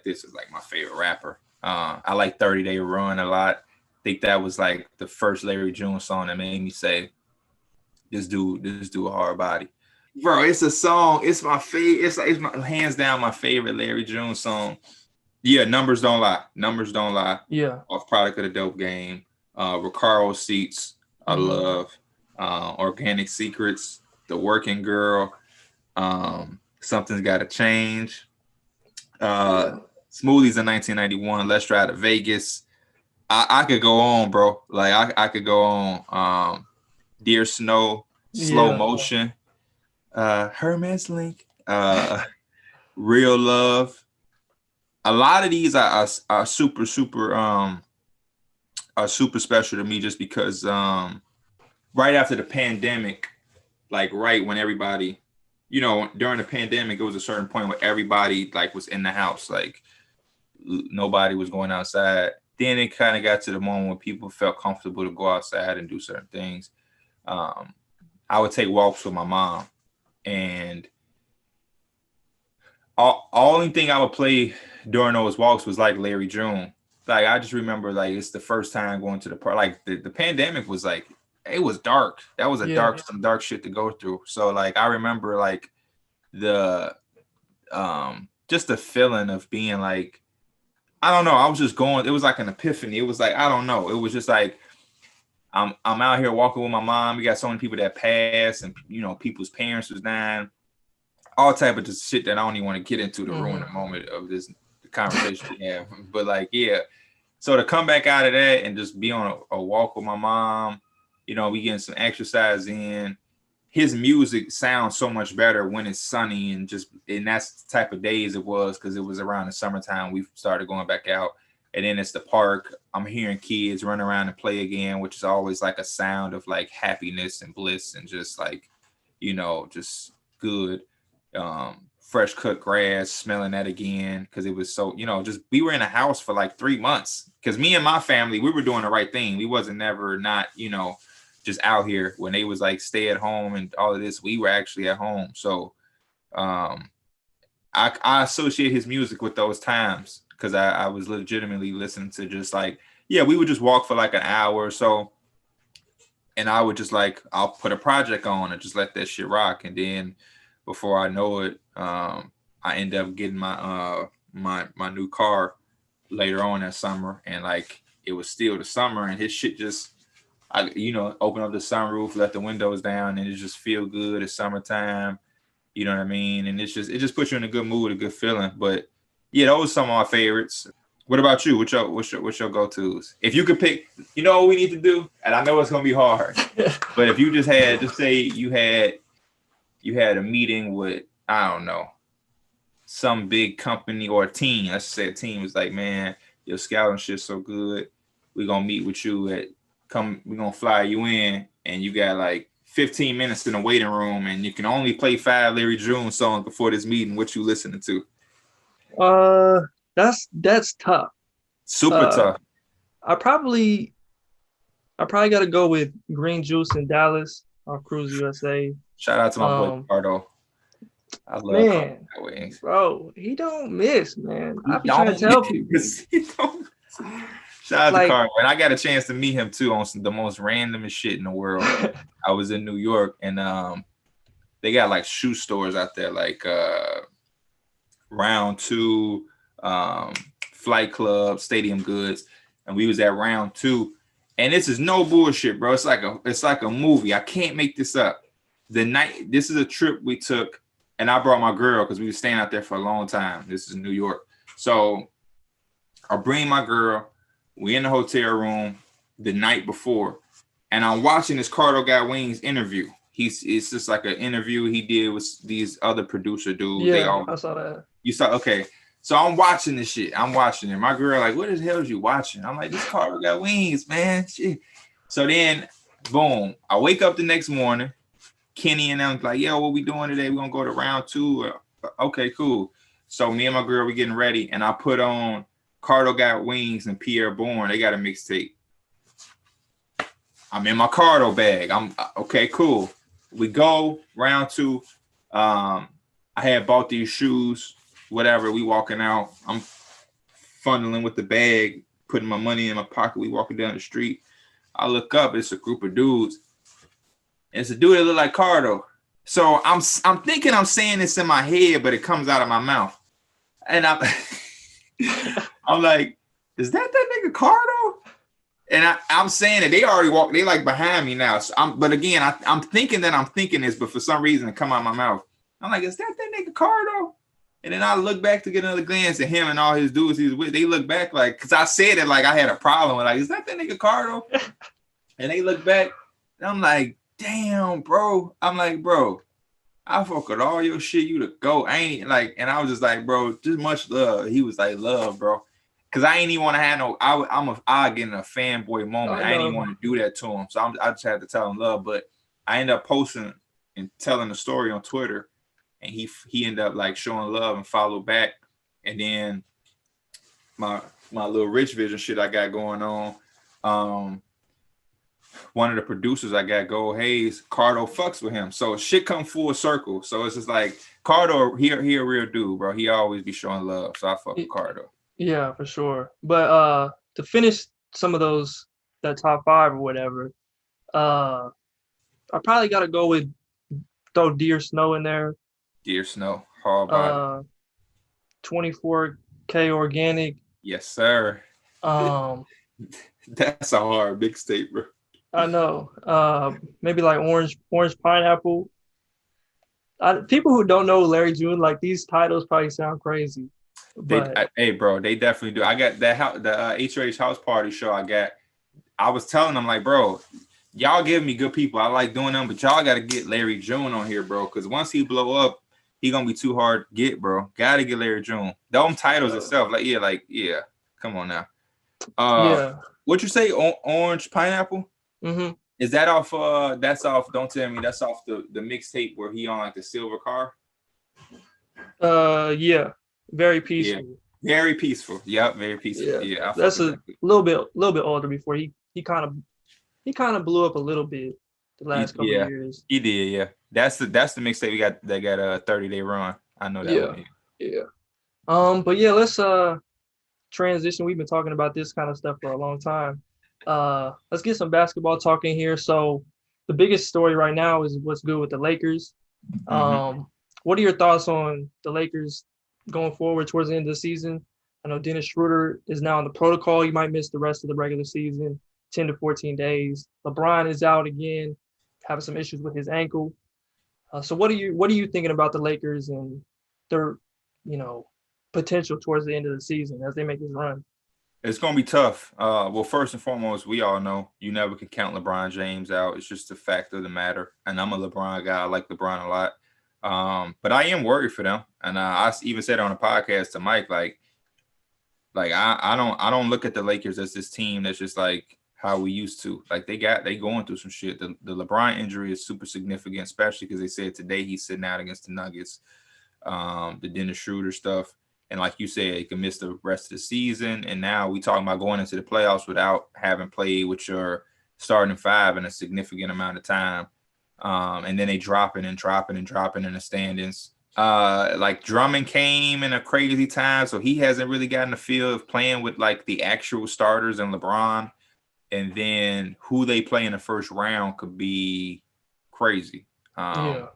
this is like my favorite rapper. I like 30 Day Run a lot. I think that was like the first Larry June song that made me say, this dude a hard body. Bro, it's a song. It's my favorite. It's my hands down my favorite Larry June song. Yeah, Numbers Don't Lie. Numbers Don't Lie. Yeah. Off Product of the Dope Game. Recaro Seats. I love. Organic Secrets. The Working Girl. Something's Gotta Change. Smoothies in 1991. Let's Drive to Vegas. I could go on, bro. Like I could go on. Dear Snow. Slow Motion. Hermes Link. Real Love. A lot of these are super special to me just because right after the pandemic, like right when everybody, during the pandemic, it was a certain point where everybody like was in the house, like nobody was going outside. Then it kind of got to the moment when people felt comfortable to go outside and do certain things. I would take walks with my mom, and only thing I would play during those walks was like Larry June. Like I just remember like it's the first time going to the park. Like the pandemic was like it was dark. That was some dark shit to go through. So like I remember like the just the feeling of being like, I don't know, I was just going, it was like an epiphany. It was like, I don't know. It was just like I'm out here walking with my mom. We got so many people that passed, and people's parents was dying. All type of just shit that I don't even want to get into to ruin the moment of this conversation we have. But like, yeah. So to come back out of that and just be on a walk with my mom, we getting some exercise in. His music sounds so much better when it's sunny and that's the type of days it was, because it was around the summertime we started going back out. And then it's the park. I'm hearing kids run around and play again, which is always like a sound of like happiness and bliss and just like, just good. Fresh cut grass, smelling that again, because it was so, just we were in a house for like 3 months, because me and my family, we were doing the right thing. We wasn't never not, just out here. When they was like stay at home and all of this, we were actually at home. So I associate his music with those times, because I was legitimately listening to just like, we would just walk for like an hour or so, and I would just like, I'll put a project on and just let that shit rock. And then before I know it, I end up getting my my new car later on that summer, and like it was still the summer, and his shit just, open up the sunroof, let the windows down, and it just feel good. It's summertime, you know what I mean? And it just puts you in a good mood, a good feeling. But yeah, those are some of my favorites. What about you? What's your go-tos? If you could pick, what we need to do, and I know it's gonna be hard, but if you just say you had a meeting with, I don't know, some big company or a team. Let's say a team was like, man, your scouting shit's so good. We're gonna meet with you we're gonna fly you in, and you got like 15 minutes in the waiting room, and you can only play 5 Larry June songs before this meeting. What you listening to? That's tough. Super tough. I probably gotta go with Green Juice in Dallas off Cruise USA. Shout out to my boy Cardo. I love man, Cardo, bro. He don't miss, man. I be trying to tell people. He don't. Shout out to Cardo. And I got a chance to meet him too on the most randomest shit in the world. I was in New York, and they got like shoe stores out there, like Round 2, Flight Club, Stadium Goods, and we was at round 2. And this is no bullshit, bro. It's like a movie. I can't make this up. This is a trip we took, and I brought my girl because we were staying out there for a long time. This is New York. So I bring my girl. We in the hotel room the night before, and I'm watching this Cardo Got Wings interview. It's just like an interview he did with these other producer dudes. Yeah, I saw that. You saw? Okay. So I'm watching this shit. I'm watching it. My girl like, what the hell is you watching? I'm like, this Cardo Got Wings, man. Shit. So then, boom. I wake up the next morning. Kenny and them like, yo, what we doing today? We're going to go to round 2. Okay, cool. So me and my girl, we getting ready. And I put on Cardo Got Wings and Pierre Bourne. They got a mixtape. I'm in my Cardo bag. I'm okay, cool. We go round 2. I had bought these shoes, whatever. We walking out. I'm funneling with the bag, putting my money in my pocket. We walking down the street. I look up. It's a group of dudes. It's a dude that look like Cardo. So I'm thinking I'm saying this in my head, but it comes out of my mouth. And I'm like, is that nigga Cardo? And I'm saying it. They already walked. They like behind me now. So but again, I'm thinking that I'm thinking this, but for some reason it come out of my mouth. I'm like, is that nigga Cardo? And then I look back to get another glance at him and all his dudes he was with. They look back like, because I said it like I had a problem with, like, is that nigga Cardo? And they look back, and I'm like, damn, bro. I'm like, bro, I fuck with all your shit. You the GOAT. I ain't like, and I was just like, bro, just much love. He was like, love, bro. Cause I ain't even want to have no, I get in a fanboy moment. I ain't even want to do that to him. So I just had to tell him love. But I ended up posting and telling the story on Twitter, and he ended up like showing love and followed back. And then my little Rich Vision shit I got going on. One of the producers I got, Gold Hayes, Cardo fucks with him. So shit come full circle. So it's just like Cardo, he a real dude, bro. He always be showing love. So I fuck with Cardo. Yeah, for sure. But to finish some of that top 5 or whatever, I probably got to go with throw Deer Snow in there. Deer Snow, hard body. 24K Organic. Yes, sir. That's a hard mixtape, bro. I know. Maybe like Orange Pineapple. People who don't know Larry June, like these titles probably sound crazy. But hey, bro, they definitely do. I got that the HOH House Party show. I was telling them like, bro, y'all give me good people. I like doing them, but y'all got to get Larry June on here, bro. Because once he blow up, he gonna be too hard to get, bro. Got to get Larry June. Them titles itself, yeah. Come on now. Yeah. What you say? Orange Pineapple? Mm-hmm. Is that off? That's off. Don't tell me that's off the mixtape where he on like the silver car. Yeah. Very peaceful. Yeah. Very peaceful. Yep, very peaceful. Yeah, that's a little bit older before he kind of blew up a little bit the last couple of years. He did, yeah. That's the mixtape we got that got a 30-day run. I know that one. Yeah. But yeah, let's transition. We've been talking about this kind of stuff for a long time. Let's get some basketball talking here. So the biggest story right now is what's good with the Lakers. Mm-hmm. What are your thoughts on the Lakers going forward towards the end of the season? I know Dennis Schroeder is now in the protocol. He might miss the rest of the regular season, 10 to 14 days. LeBron is out again, having some issues with his ankle. So what are you thinking about the Lakers and their, potential towards the end of the season as they make this run? It's going to be tough. Well, first and foremost, we all know you never can count LeBron James out. It's just a fact of the matter. And I'm a LeBron guy. I like LeBron a lot. But I am worried for them. And I even said on a podcast to Mike, like I don't look at the Lakers as this team that's just like how we used to. Like they going through some shit. The LeBron injury is super significant, especially because they said today he's sitting out against the Nuggets. The Dennis Schroeder stuff. And like you said, he can miss the rest of the season. And now we talking about going into the playoffs without having played with your starting 5 in a significant amount of time. And then they dropping in the standings. Like Drummond came in a crazy time, so he hasn't really gotten the feel of playing with like the actual starters and LeBron. And then who they play in the first round could be crazy. I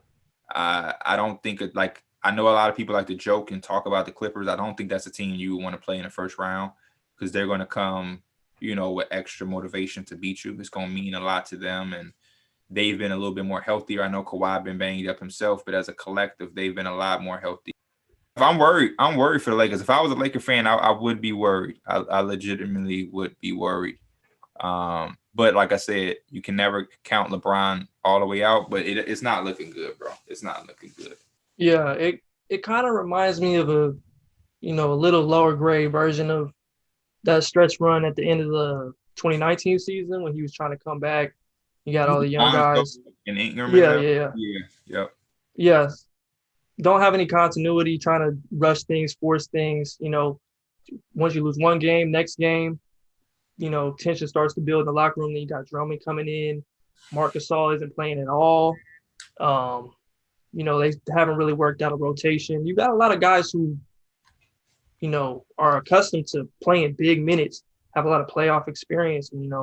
don't think it like I know a lot of people like to joke and talk about the Clippers. I don't think that's a team you want to play in the first round because they're going to come, with extra motivation to beat you. It's going to mean a lot to them, and they've been a little bit more healthier. I know Kawhi been banged up himself, but as a collective, they've been a lot more healthy. If I'm worried for the Lakers. If I was a Laker fan, I would be worried. I legitimately would be worried. But like I said, you can never count LeBron all the way out, but it's not looking good, bro. It's not looking good. Yeah, it kind of reminds me of a little lower grade version of that stretch run at the end of the 2019 season when he was trying to come back. You got all the young guys. And Ingram. Yeah. Yep. Yes. Don't have any continuity, trying to rush things, force things. Once you lose one game, next game, tension starts to build in the locker room. Then you got Drummond coming in. Marc Gasol isn't playing at all. They haven't really worked out a rotation. You got a lot of guys who, are accustomed to playing big minutes, have a lot of playoff experience, and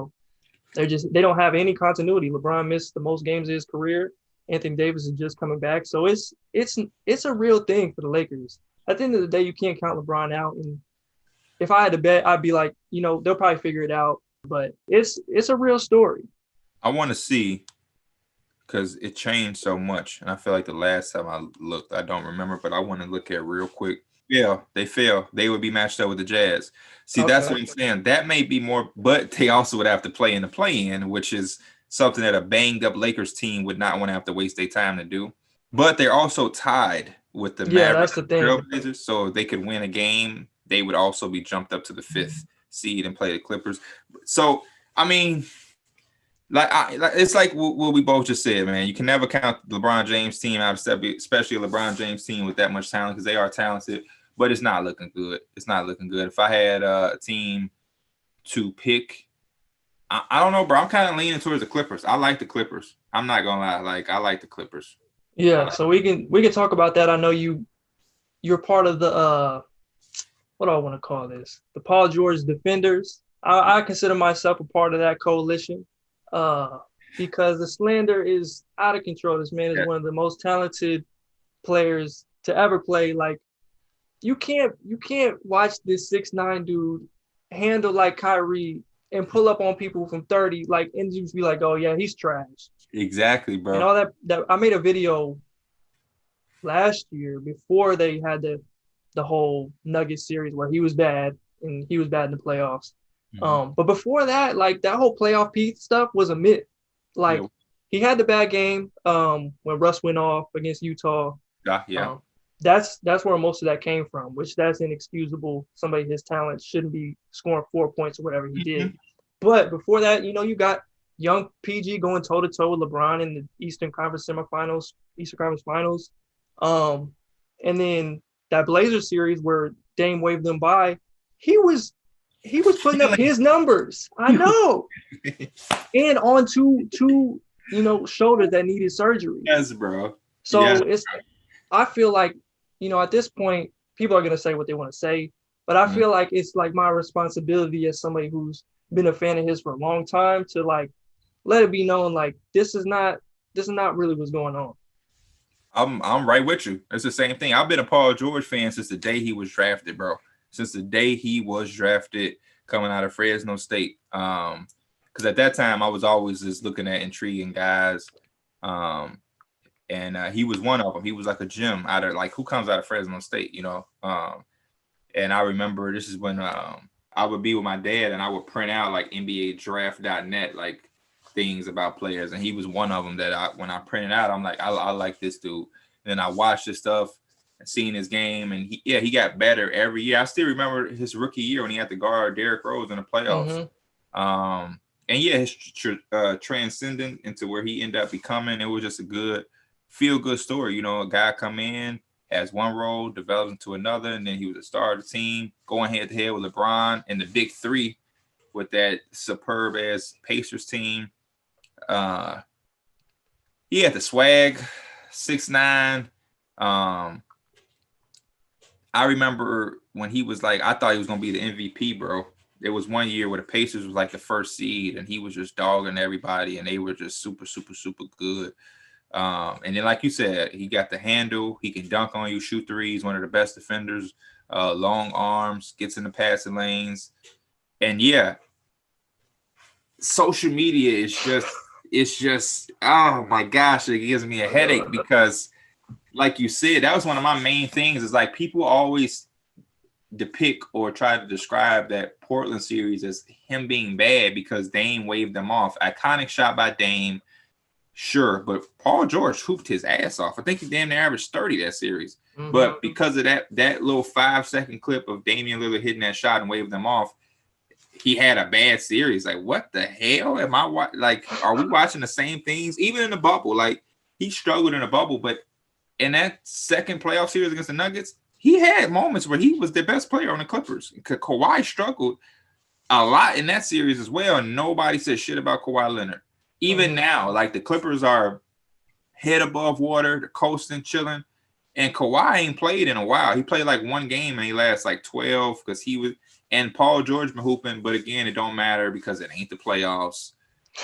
they don't have any continuity. LeBron missed the most games of his career. Anthony Davis is just coming back, so it's a real thing for the Lakers. At the end of the day, you can't count LeBron out. And if I had to bet, I'd be like, they'll probably figure it out. But it's a real story. I want to see, because it changed so much, and I feel like the last time I looked, I don't remember, but I want to look at real quick. Yeah, they fail. They would be matched up with the Jazz. See, okay. That's what I'm saying. That may be more, but they also would have to play in the play-in, which is something that a banged-up Lakers team would not want to have to waste their time to do. But they're also tied with the Mavericks and Trailblazers, so if they could win a game, they would also be jumped up to the 5th seed and play the Clippers. So, I mean, it's like what we both just said, man. You can never count the LeBron James team out, especially a LeBron James team with that much talent, because they are talented. But it's not looking good. It's not looking good. If I had a team to pick, I don't know, bro. I'm kind of leaning towards the Clippers. I like the Clippers. I'm not gonna lie. I like the Clippers. Yeah. So we can talk about that. I know you're part of the what do I want to call this? The Paul George Defenders. I consider myself a part of that coalition. Because the slander is out of control. This man is one of the most talented players to ever play. Like, you can't watch this 6'9" dude handle like Kyrie and pull up on people from 30, and just be like, oh yeah, he's trash. Exactly, bro. And all that I made a video last year before they had the whole Nuggets series where he was bad and he was bad in the playoffs. Mm-hmm. But before that, that whole playoff Pete stuff was a myth. He had the bad game when Russ went off against Utah. Yeah. That's where most of that came from, which that's inexcusable. Somebody his talent shouldn't be scoring 4 points or whatever he did. But before that, you got young PG going toe-to-toe with LeBron in the Eastern Conference Finals. And then that Blazers series where Dame waved them by, he was putting up his numbers. I know. And on two shoulders that needed surgery. Yes, bro. So I feel like, at this point, people are going to say what they want to say, but I feel like it's my responsibility as somebody who's been a fan of his for a long time to let it be known, this is not really what's going on. I'm right with you. It's the same thing. I've been a Paul George fan since the day he was drafted, bro. Since the day he was drafted coming out of Fresno State. Because at that time, I was always just looking at intriguing guys. And he was one of them. He was like a gem out of who comes out of Fresno State, And I remember this is when I would be with my dad and I would print out NBADraft.net, things about players. And he was one of them that when I printed out, I'm like, I like this dude. And then I watched this stuff and seen his game. And he got better every year. I still remember his rookie year when he had to guard Derrick Rose in the playoffs. Mm-hmm. And his transcendent into where he ended up becoming, it was just a good feel-good story. A guy come in, has one role, develops into another, and then he was a star of the team, going head-to-head with LeBron and the big three with that superb-ass Pacers team. He had the swag, 6'9". I remember when he was I thought he was going to be the MVP, bro. There was one year where the Pacers was the first seed, and he was just dogging everybody, and they were just super, super, super good. And then, like you said, he got the handle. He can dunk on you, shoot threes. One of the best defenders. Long arms, gets in the passing lanes, and yeah, social media is just oh my gosh, it gives me a headache because, like you said, that was one of my main things. Is like people always depict or try to describe that Portland series as him being bad because Dame waved them off. Iconic shot by Dame. Sure, but Paul George hooped his ass off. I think he damn near averaged 30 that series. Mm-hmm. But because of that little 5-second clip of Damian Lillard hitting that shot and waved them off, he had a bad series. Like, what the hell am I like? Are we watching the same things? Even in the bubble, like he struggled in the bubble, but in that second playoff series against the Nuggets, he had moments where he was the best player on the Clippers. Kawhi struggled a lot in that series as well, and nobody said shit about Kawhi Leonard. Even now, like the Clippers are head above water, they're coasting, chilling, and Kawhi ain't played in a while. He played like one game and he lasts like 12 because he was, and Paul George been hooping, but again, it don't matter because it ain't the playoffs.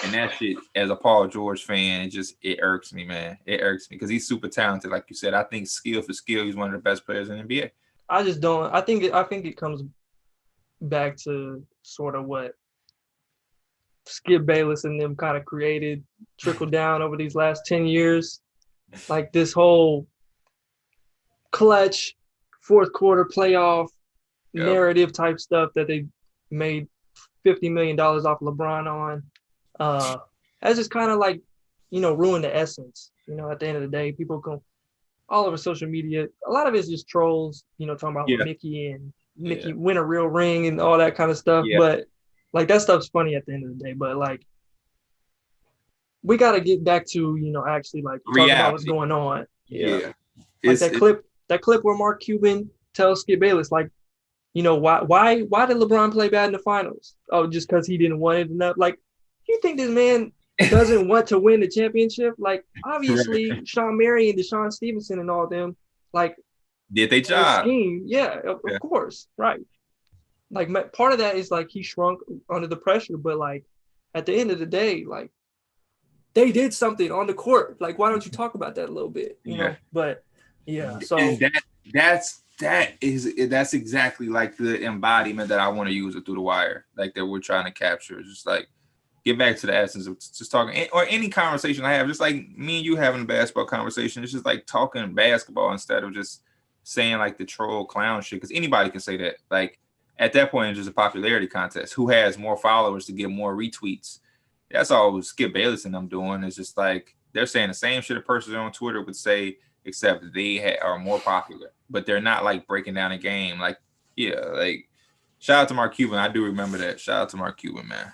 And that shit, as a Paul George fan, it irks me, man. It irks me because he's super talented, like you said. I think skill for skill, he's one of the best players in the NBA. I just don't. I think it comes back to sort of what Skip Bayless and them kind of created, trickled down over these last 10 years. Like this whole clutch, fourth quarter playoff narrative type stuff that they made $50 million off LeBron on. That's just kind of like, ruined the essence. At the end of the day, people go all over social media. A lot of it's just trolls, talking about Mickey win a real ring and all that kind of stuff. Yeah. But like that stuff's funny at the end of the day. But like we got to get back to, actually like talking about what's going on. Yeah. Like that clip where Mark Cuban tells Skip Bayless, like, why did LeBron play bad in the finals? Oh, just because he didn't want it enough. Like, you think this man doesn't want to win the championship? Like, obviously, Sean Murray and Deshaun Stevenson and all of them, like, did they job? Scheme, of course, right. Like, part of that is like he shrunk under the pressure, but like at the end of the day, like they did something on the court. Like, why don't you talk about that a little bit? You know? But yeah, so and that's exactly like the embodiment that I want to use it through the wire, like that we're trying to capture. It's just like get back to the essence of just talking, or any conversation I have, just like me and you having a basketball conversation. It's just like talking basketball instead of just saying like the troll clown shit, because anybody can say that. Like at that point, it's just a popularity contest. Who has more followers to get more retweets? That's all Skip Bayless and I'm doing. It's just like they're saying the same shit a person on Twitter would say, except they are more popular. But they're not like breaking down a game. Like, like shout out to Mark Cuban. I do remember that. Shout out to Mark Cuban, man.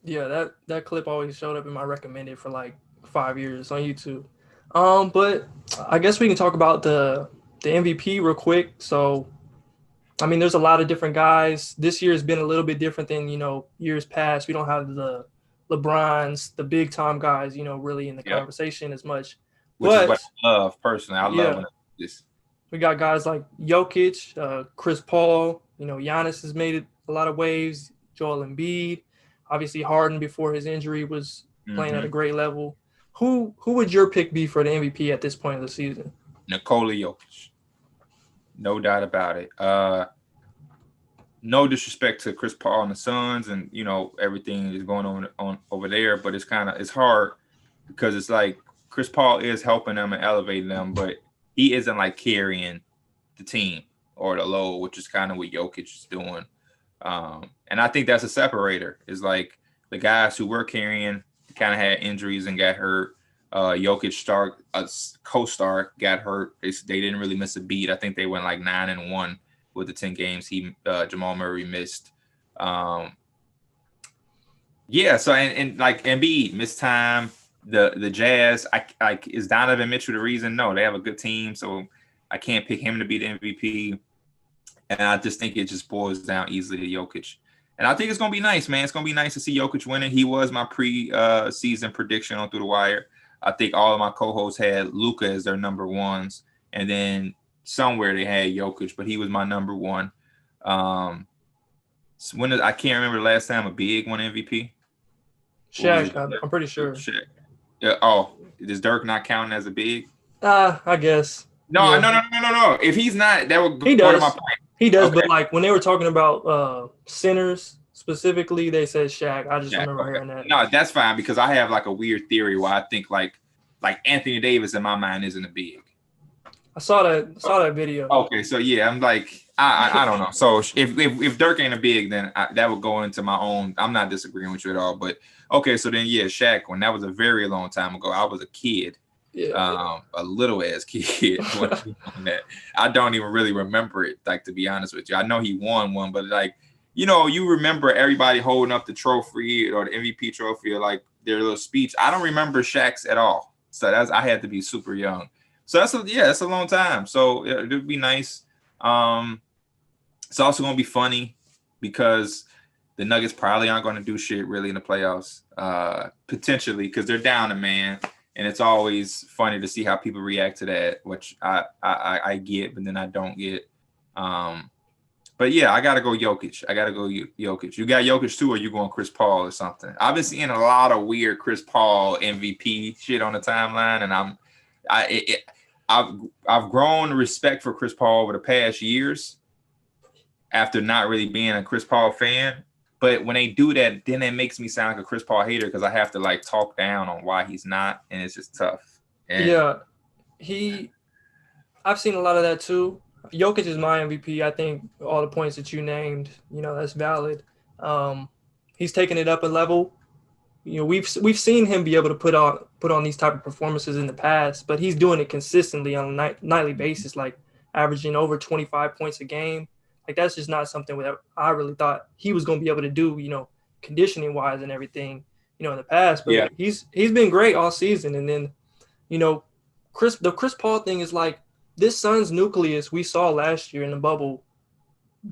Yeah, that clip always showed up in my recommended for like 5 years on YouTube. But I guess we can talk about the MVP real quick. So, I mean, there's a lot of different guys. This year has been a little bit different than, years past. We don't have the LeBrons, the big time guys, really in the conversation as much. Which is what I love personally. I love this. We got guys like Jokic, Chris Paul. Giannis has made a lot of waves. Joel Embiid, obviously Harden before his injury was playing at a great level. Who would your pick be for the MVP at this point of the season? Nikola Jokic, no doubt about it. No disrespect to Chris Paul and the Suns, and everything is going on over there, but it's hard because it's like Chris Paul is helping them and elevating them, but he isn't like carrying the team or the load, which is kind of what Jokic is doing. And I think that's a separator. Is like the guys who were carrying kind of had injuries and got hurt. Jokic co-star got hurt. They didn't really miss a beat. I think they went like 9-1 with the 10 games Jamal Murray missed. So and like Embiid missed time. The Jazz, is Donovan Mitchell the reason? No, they have a good team, so I can't pick him to be the MVP. And I just think it just boils down easily to Jokic. And I think it's going to be nice, man. It's going to be nice to see Jokic winning. He was my pre-season prediction on Through the Wire. I think all of my co-hosts had Luka as their number ones. And then somewhere they had Jokic, but he was my number one. I can't remember the last time a big won MVP. Shaq, I'm pretty sure. Shaq. Does Dirk not count as a big? I guess. No, Yeah. no. If he's not, that would He go to my does. point. He does, Okay. but like when they were talking about centers specifically, they said Shaq. I just Yeah, remember okay. hearing that. No, that's fine because I have like a weird theory where I think like Anthony Davis in my mind isn't a big. I saw that video. Okay, so yeah, I'm like I don't know. So if Dirk ain't a big, then that would go into my own. I'm not disagreeing with you at all, but okay, so then yeah, Shaq. When that was a very long time ago, I was a kid. Yeah. A little ass kid when he won that. I don't even really remember it, like, to be honest with you. I know he won one, but like, you remember everybody holding up the trophy or the MVP trophy or like their little speech. I don't remember Shaq's at all. So I had to be super young. So that's a long time. So it would be nice. It's also gonna be funny because the Nuggets probably aren't going to do shit really in the playoffs, potentially, because they're down a man. And it's always funny to see how people react to that, which I get, but then I don't get. But yeah, I gotta go Jokic. Jokic. You got Jokic too, or you going Chris Paul or something? I've been seeing a lot of weird Chris Paul MVP shit on the timeline, and I've grown respect for Chris Paul over the past years after not really being a Chris Paul fan. But when they do that, then it makes me sound like a Chris Paul hater because I have to like talk down on why he's not, and it's just tough. And yeah, I've seen a lot of that too. Jokic is my MVP. I think all the points that you named, that's valid. He's taken it up a level. We've seen him be able to put on these type of performances in the past, but he's doing it consistently on a nightly basis, like averaging over 25 points a game. Like that's just not something that I really thought he was going to be able to do, conditioning wise and everything, in the past. But he's been great all season. And then, the Chris Paul thing is like this Suns nucleus we saw last year in the bubble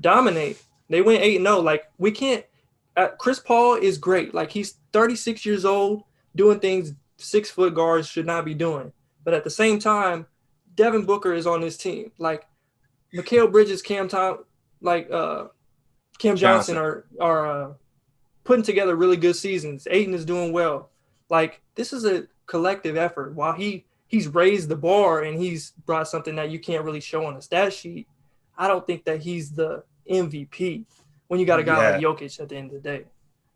dominate. They went 8-0. Like we can't. Chris Paul is great. Like he's 36 years old, doing things 6-foot guards should not be doing. But at the same time, Devin Booker is on this team. Like Mikal Bridges, Cam Johnson are putting together really good seasons. Ayton is doing well. Like this is a collective effort. While he's raised the bar and he's brought something that you can't really show on a stat sheet, I don't think that he's the MVP when you got a guy like Jokic at the end of the day.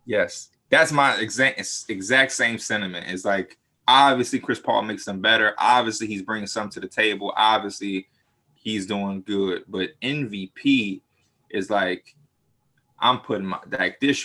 Yes, that's my exact same sentiment. It's like obviously Chris Paul makes them better. Obviously he's bringing something to the table. Obviously he's doing good, but MVP is like I'm putting this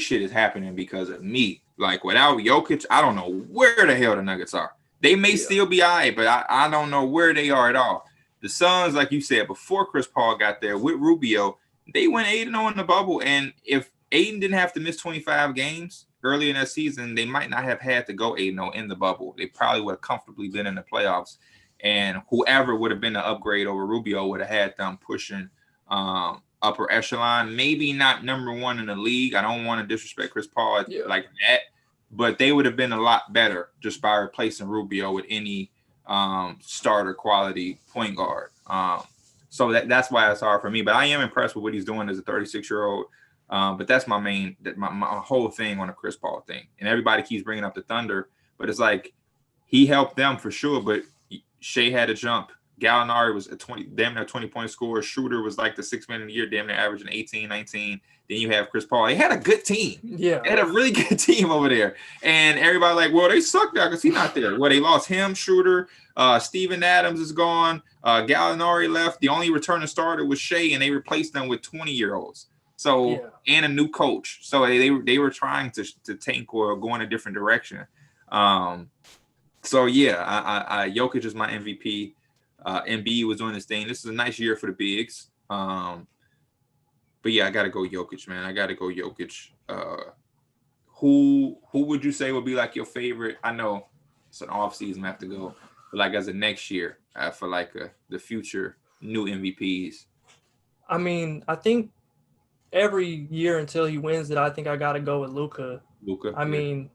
shit is happening because of me. Like without Jokic, I don't know where the hell the Nuggets are. They may still be all right, but I don't know where they are at all. The Suns, like you said, before Chris Paul got there with Rubio, they went 8-0 in the bubble. And if Aiden didn't have to miss 25 games early in that season, they might not have had to go 8-0 in the bubble. They probably would have comfortably been in the playoffs. And whoever would have been the upgrade over Rubio would have had them pushing upper echelon. Maybe not number one in the league. I don't want to disrespect Chris Paul like that, but they would have been a lot better just by replacing Rubio with any starter quality point guard. So that's why it's hard for me. But I am impressed with what he's doing as a 36-year-old. But that's my whole thing on the Chris Paul thing. And everybody keeps bringing up the Thunder, but it's like he helped them for sure. But Shea had to jump. Gallinari was a damn near 20-point scorer. Shooter was like the 6th man of the year, damn near averaging 18, 19. Then you have Chris Paul. They had a good team. Yeah. They had a really good team over there. And everybody like, well, they suck now because he's not there. Well, they lost him, Shooter. Steven Adams is gone. Gallinari left. The only returning starter was Shea, and they replaced them with 20-year-olds. So and a new coach. So they were trying to tank or go in a different direction. So yeah, Jokic is my MVP. Embiid was doing this thing. This is a nice year for the bigs. But yeah, I gotta go Jokic, man. I gotta go Jokic. Who would you say would be like your favorite? I know it's an off season, I have to go, but like as a next year for like the future new MVPs. I mean, I think every year until he wins it, I think I gotta go with Luka. I mean,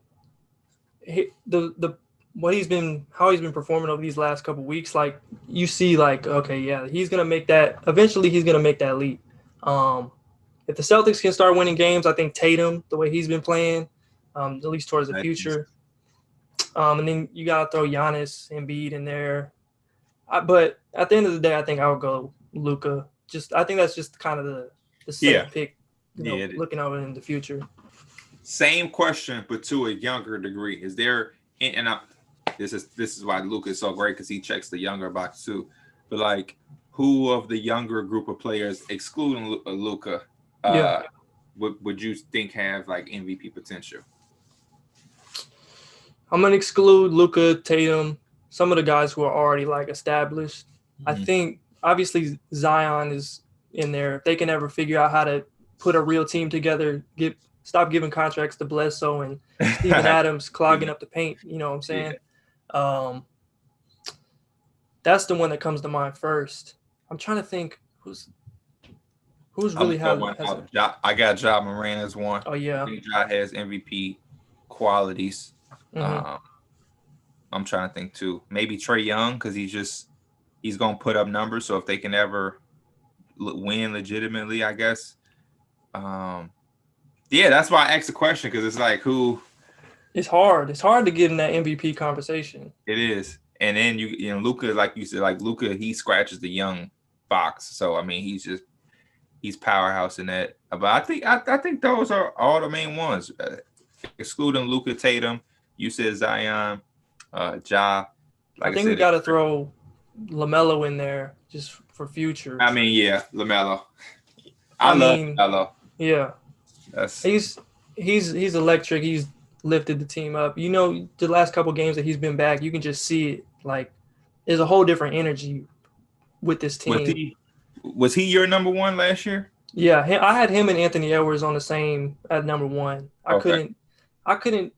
how he's been performing over these last couple of weeks, like you see, like okay, yeah, he's gonna make that. Eventually, he's gonna make that leap. If the Celtics can start winning games, I think Tatum, the way he's been playing, at least towards the future, And then you gotta throw Giannis and Embiid in there. But at the end of the day, I think I would go Luka. I think that's just kind of the Yeah. safe pick. Yeah. Looking over in the future. Same question, but to a younger degree. Is there? This is why Luka is so great because he checks the younger box too. But like, who of the younger group of players, excluding Luka, would you think have like MVP potential? I'm gonna exclude Luka, Tatum, some of the guys who are already like established. I think obviously Zion is in there. If they can ever figure out how to put a real team together, stop giving contracts to Bledsoe and Steven Adams clogging up the paint. You know what I'm saying? Yeah. That's the one that comes to mind first. I'm trying to think who's really has I got Ja Morant as one. Oh yeah, I think Ja has MVP qualities. Mm-hmm. I'm trying to think too. Maybe Trae Young because he's gonna put up numbers. So if they can ever win legitimately, I guess. Yeah, that's why I asked the question because it's like who. It's hard. It's hard to get in that MVP conversation. It is, and then you know Luka, like you said, like Luka, he scratches the young box. So I mean, he's powerhouse in that. But I think those are all the main ones, excluding Luka, Tatum. You said Zion, Ja. Like I think we got to throw LaMelo in there just for future. I mean, yeah, LaMelo. I love LaMelo. Yeah, he's electric. He's lifted the team up. You know, the last couple games that he's been back, you can just see it. Like, there's a whole different energy with this team. Was he your number one last year? Yeah, I had him and Anthony Edwards on the same at number one. I couldn't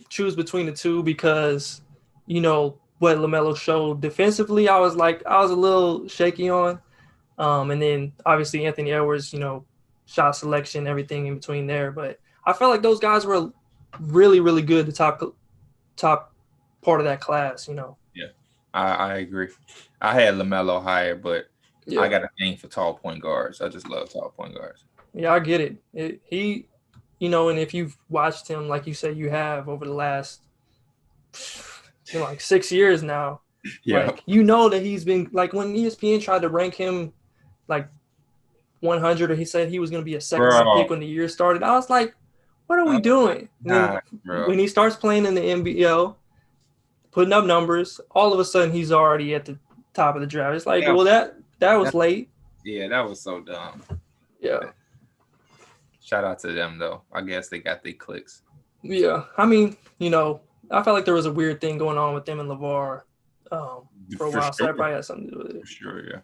choose between the two because, you know, what LaMelo showed defensively, I was a little shaky on. And then obviously Anthony Edwards, you know, shot selection, everything in between there. But I felt like those guys were really, really good, the top part of that class, you know. Yeah, I agree. I had LaMelo higher, but I got a thing for tall point guards. I just love tall point guards. Yeah, I get it. He, you know, and if you've watched him, like you say you have over the last, you know, like 6 years now, like, you know that he's been, like, when ESPN tried to rank him like 100, or he said he was going to be a second pick when the year started, I was like, what are we doing? When he starts playing in the NBL, putting up numbers, all of a sudden he's already at the top of the draft. It's like, well, that was late. Yeah, that was so dumb. Yeah. Shout out to them, though. I guess they got their clicks. Yeah. I mean, you know, I felt like there was a weird thing going on with them and LeVar for a while, so that probably had something to do with it. For sure, yeah.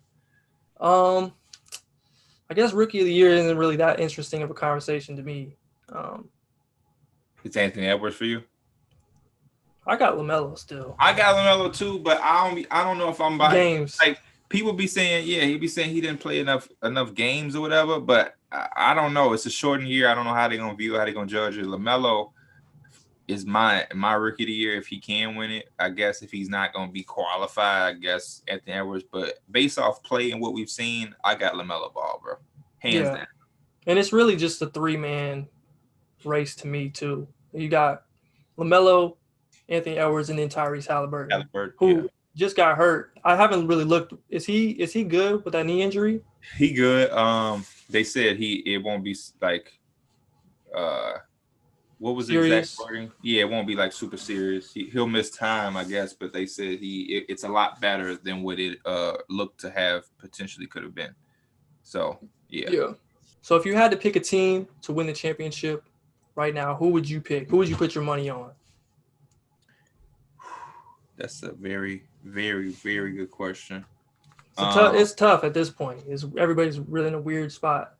I guess Rookie of the Year isn't really that interesting of a conversation to me. It's Anthony Edwards for you? I got LaMelo still. I got LaMelo too, but I don't know if I'm buying games. Like, people be saying, he'd be saying he didn't play enough games or whatever, but I don't know. It's a shortened year. I don't know how they're gonna view it, how they're gonna judge it. LaMelo is my Rookie of the Year if he can win it. I guess if he's not gonna be qualified, I guess Anthony Edwards. But based off play and what we've seen, I got LaMelo Ball, bro. Hands down. And it's really just a 3-man race to me too. You got LaMelo, Anthony Edwards, and then Tyrese Halliburton, who just got hurt. I haven't really looked. Is he good with that knee injury? He good. They said it won't be like what was the exact wording? Yeah, it won't be like super serious. He'll miss time, I guess, but they said it's a lot better than what it looked to have potentially could have been. So yeah. So if you had to pick a team to win the championship right now, who would you pick? Who would you put your money on? That's a very, very, very good question. It's tough at this point. Everybody's really in a weird spot.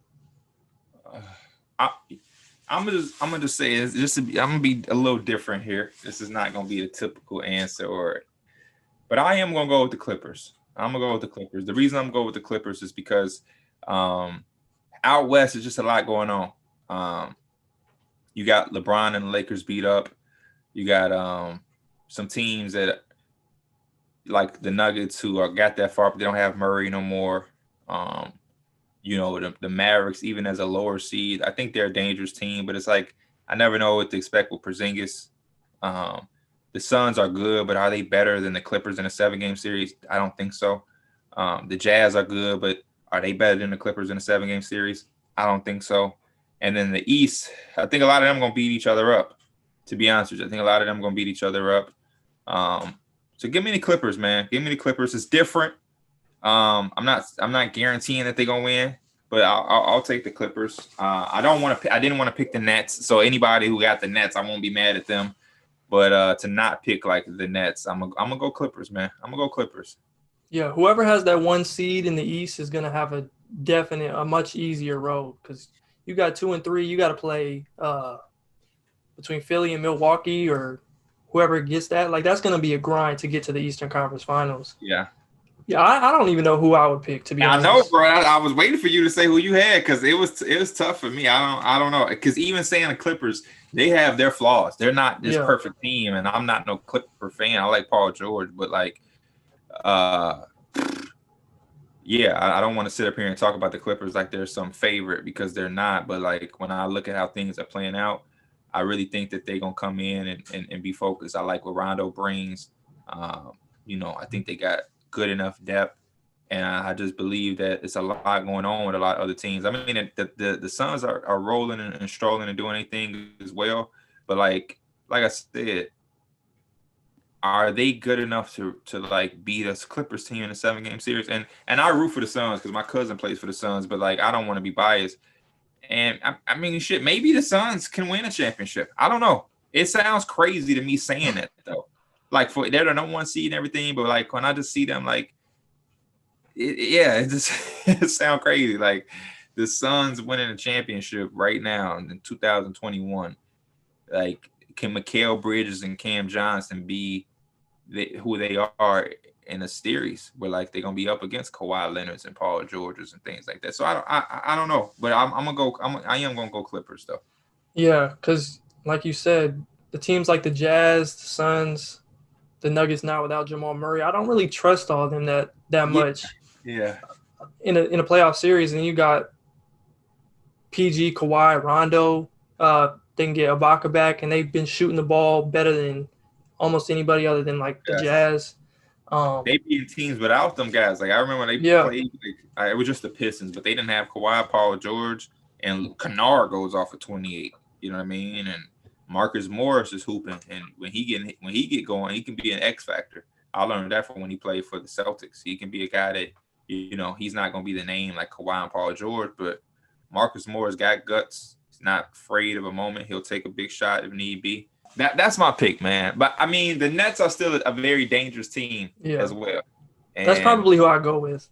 I'm gonna just say I'm gonna be a little different here. This is not gonna be a typical answer, but I am gonna go with the Clippers. I'm gonna go with the Clippers. The reason I'm gonna go with the Clippers is because out west is just a lot going on. You got LeBron and the Lakers beat up. You got some teams that, like the Nuggets, who got that far, but they don't have Murray no more. You know, the Mavericks, even as a lower seed, I think they're a dangerous team, but it's like I never know what to expect with Porzingis. The Suns are good, but are they better than the Clippers in a 7-game series? I don't think so. The Jazz are good, but are they better than the Clippers in a 7-game series? I don't think so. And then the East, I think a lot of them are going to beat each other up, to be honest with you. I think a lot of them are going to beat each other up. So give me the Clippers, man. Give me the Clippers. It's different. I'm not guaranteeing that they're going to win, but I'll take the Clippers. I didn't want to pick the Nets. So anybody who got the Nets, I won't be mad at them. But to not pick like the Nets, I'm gonna go Clippers, man. I'm gonna go Clippers. Yeah, whoever has that 1 seed in the East is gonna have a much easier road because you got 2 and 3. You got to play between Philly and Milwaukee or whoever gets that. Like that's gonna be a grind to get to the Eastern Conference Finals. Yeah. Yeah, I don't even know who I would pick, to be honest. I know, bro. I was waiting for you to say who you had because it was tough for me. I don't know because even saying the Clippers, they have their flaws. They're not this perfect team, and I'm not no Clipper fan. I like Paul George, but like, I don't want to sit up here and talk about the Clippers like they're some favorite because they're not. But like when I look at how things are playing out, I really think that they're gonna come in and be focused. I like what Rondo brings. I think they got good enough depth, and I just believe that it's a lot going on with a lot of other teams. I mean, the Suns are rolling and strolling and doing anything as well, but like I said, are they good enough to like beat us Clippers team in a 7-game series? And I root for the Suns because my cousin plays for the Suns, but like I don't want to be biased. And I mean, shit, maybe the Suns can win a championship. I don't know. It sounds crazy to me saying that though. Like they're the number 1 seed and everything, but like when I just see them, like, it sounds crazy. Like the Suns winning a championship right now in 2021. Like, can Mikal Bridges and Cam Johnson be who they are in a series where like they're gonna be up against Kawhi Leonard's and Paul George's and things like that? So I don't know, but I am gonna go Clippers though. Yeah, because like you said, the teams like the Jazz, the Suns, the Nuggets now without Jamal Murray, I don't really trust all of them that much. Yeah. In a playoff series, and you got PG, Kawhi, Rondo, they can get Ibaka back, and they've been shooting the ball better than almost anybody other than like the Jazz. They be in teams without them guys. Like I remember when they played, it was just the Pistons, but they didn't have Kawhi, Paul George, and Kennard goes off for 28. You know what I mean? And Marcus Morris is hooping, and when he get going, he can be an X factor. I learned that from when he played for the Celtics. He can be a guy that, he's not going to be the name like Kawhi and Paul George, but Marcus Morris got guts. He's not afraid of a moment. He'll take a big shot if need be. That's my pick, man. But I mean, the Nets are still a very dangerous team as well. And that's probably who I go with,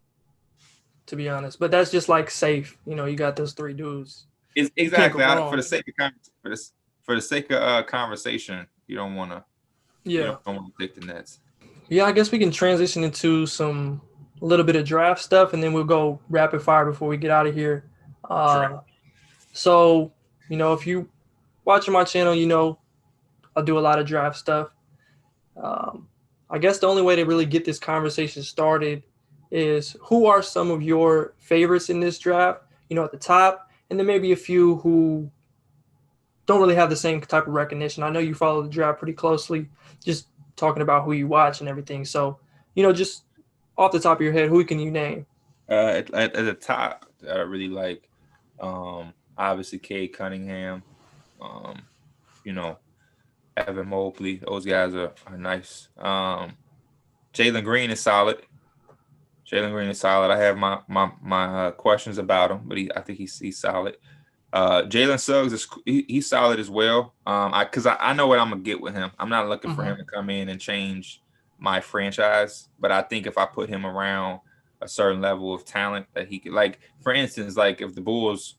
to be honest. But that's just like safe. You got those 3 dudes. Exactly. For the sake of conversation, you don't want to. You don't want to pick the Nets. Yeah, I guess we can transition into a little bit of draft stuff, and then we'll go rapid fire before we get out of here. So, if you watching my channel, I do a lot of draft stuff. I guess the only way to really get this conversation started is who are some of your favorites in this draft, at the top, and then maybe a few who don't really have the same type of recognition. I know you follow the draft pretty closely, just talking about who you watch and everything. So, just off the top of your head, who can you name? At the top, I really like, obviously, Cade Cunningham, Evan Mobley. Those guys are nice. Jalen Green is solid. I have my questions about him, but I think he's solid. Jalen Suggs he's solid as well. Because I know what I'm gonna get with him. I'm not looking for him to come in and change my franchise, but I think if I put him around a certain level of talent that he could, like for instance, like if the Bulls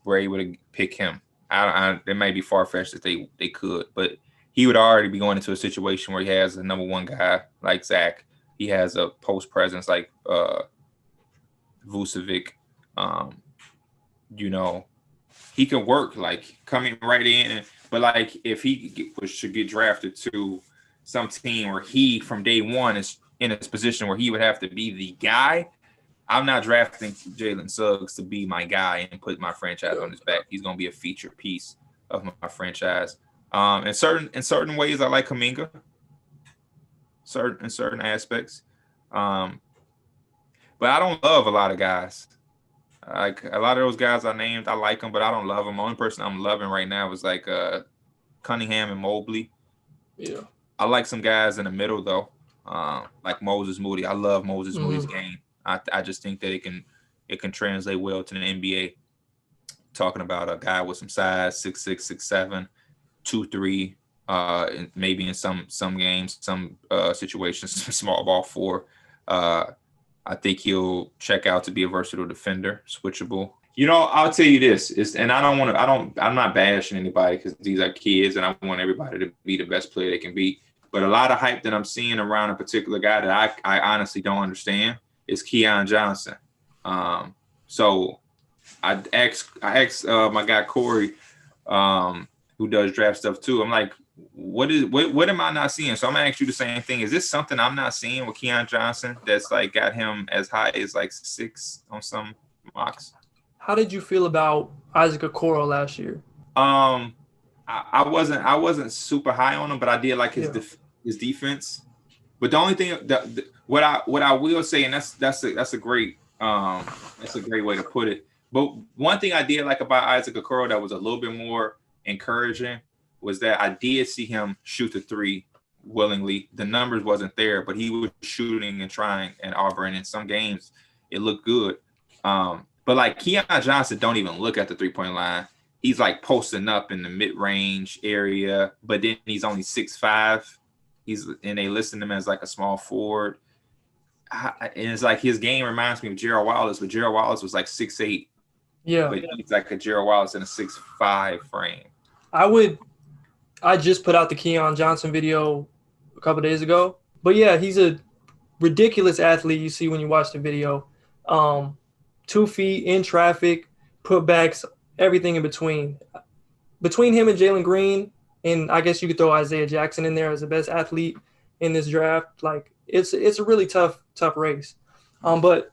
were able to pick him, it may be far-fetched that they could, but he would already be going into a situation where he has a number 1 guy like Zach. He has a post presence like Vucevic. He can work like coming right in, but like if he should get drafted to some team where he from day one is in a position where he would have to be the guy, I'm not drafting Jalen Suggs to be my guy and put my franchise on his back. He's going to be a feature piece of my franchise. In certain ways, I like Kuminga. Certain aspects, but I don't love a lot of guys. Like a lot of those guys I named, I like them, but I don't love them. The only person I'm loving right now is like Cunningham and Mobley. Yeah. I like some guys in the middle though, like Moses Moody. I love Moses Moody's game. I just think that it can translate well to the NBA. Talking about a guy with some size, 6'6", 6'7", 2'3", and maybe in some games, some situations, some small ball 4. I think he'll check out to be a versatile defender, switchable. I'll tell you this, and I'm not bashing anybody because these are kids and I want everybody to be the best player they can be. But a lot of hype that I'm seeing around a particular guy that I honestly don't understand is Keon Johnson. So I asked my guy Corey, who does draft stuff too. I'm like, what am I not seeing? So I'm gonna ask you the same thing. Is this something I'm not seeing with Keon Johnson that's like got him as high as like 6 on some mocks? How did you feel about Isaac Okoro last year? I wasn't super high on him, but I did like his defense. But the only thing what I will say, and that's a great way to put it. But one thing I did like about Isaac Okoro that was a little bit more encouraging was that I did see him shoot the 3 willingly. The numbers wasn't there, but he was shooting and trying in Auburn. In some games, it looked good. But like Keon Johnson don't even look at the 3-point line. He's like posting up in the mid-range area, but then he's only 6'5". And they list him as like a small forward. And it's like his game reminds me of Gerald Wallace, but Gerald Wallace was like 6'8". Yeah. But he's like a Gerald Wallace in a 6'5" frame. I just put out the Keon Johnson video a couple days ago. But yeah, he's a ridiculous athlete you see when you watch the video. 2 feet in traffic, putbacks, everything in between. Between him and Jalen Green, and I guess you could throw Isaiah Jackson in there as the best athlete in this draft. Like it's a really tough race. But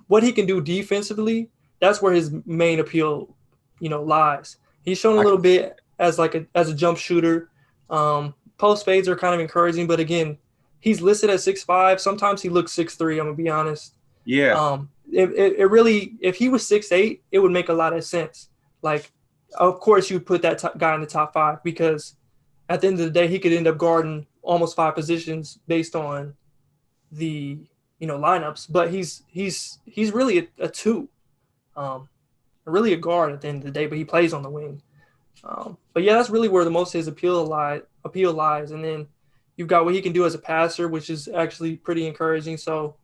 what he can do defensively, that's where his main appeal, lies. He's shown a little bit as a jump shooter. Post fades are kind of encouraging, but again, he's listed at 6'5". Sometimes he looks 6'3", I'm gonna be honest. Yeah. It really, if he was 6'8", it would make a lot of sense. Like, of course, you put that guy in the top 5 because at the end of the day, he could end up guarding almost 5 positions based on the lineups. But he's really a 2, really a guard at the end of the day. But he plays on the wing. But yeah, that's really where the most of his appeal lies. And then you've got what he can do as a passer, which is actually pretty encouraging. So,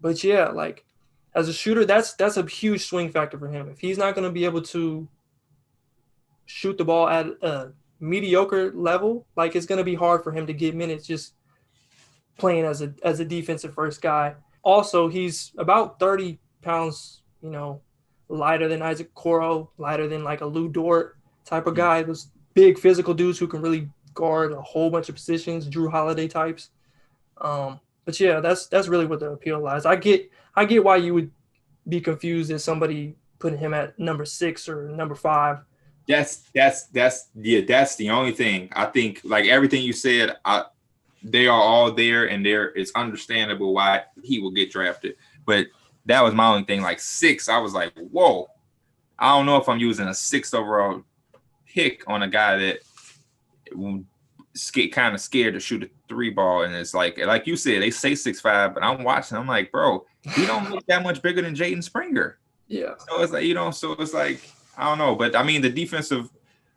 but yeah, like as a shooter, that's a huge swing factor for him. If he's not going to be able to shoot the ball at a mediocre level, like it's going to be hard for him to get minutes just playing as a defensive first guy. Also, he's about 30 pounds, lighter than Isaac Okoro, lighter than like a Lou Dort type of guy. Those big physical dudes who can really guard a whole bunch of positions, Drew Holiday types. But yeah, that's really what the appeal lies. I get why you would be confused as somebody putting him at number 6 or number 5. That's the only thing. I think like everything you said, they are all there, and it's understandable why he will get drafted. But that was my only thing. Like 6, I was like, whoa. I don't know if I'm using a 6th overall pick on a guy that kind of scared to shoot a 3 ball. And it's like you said, they say 6'5", but I'm watching. I'm like, bro, he don't look that much bigger than Jaden Springer. Yeah. So it's like, so it's like, I don't know. But I mean, the defensive,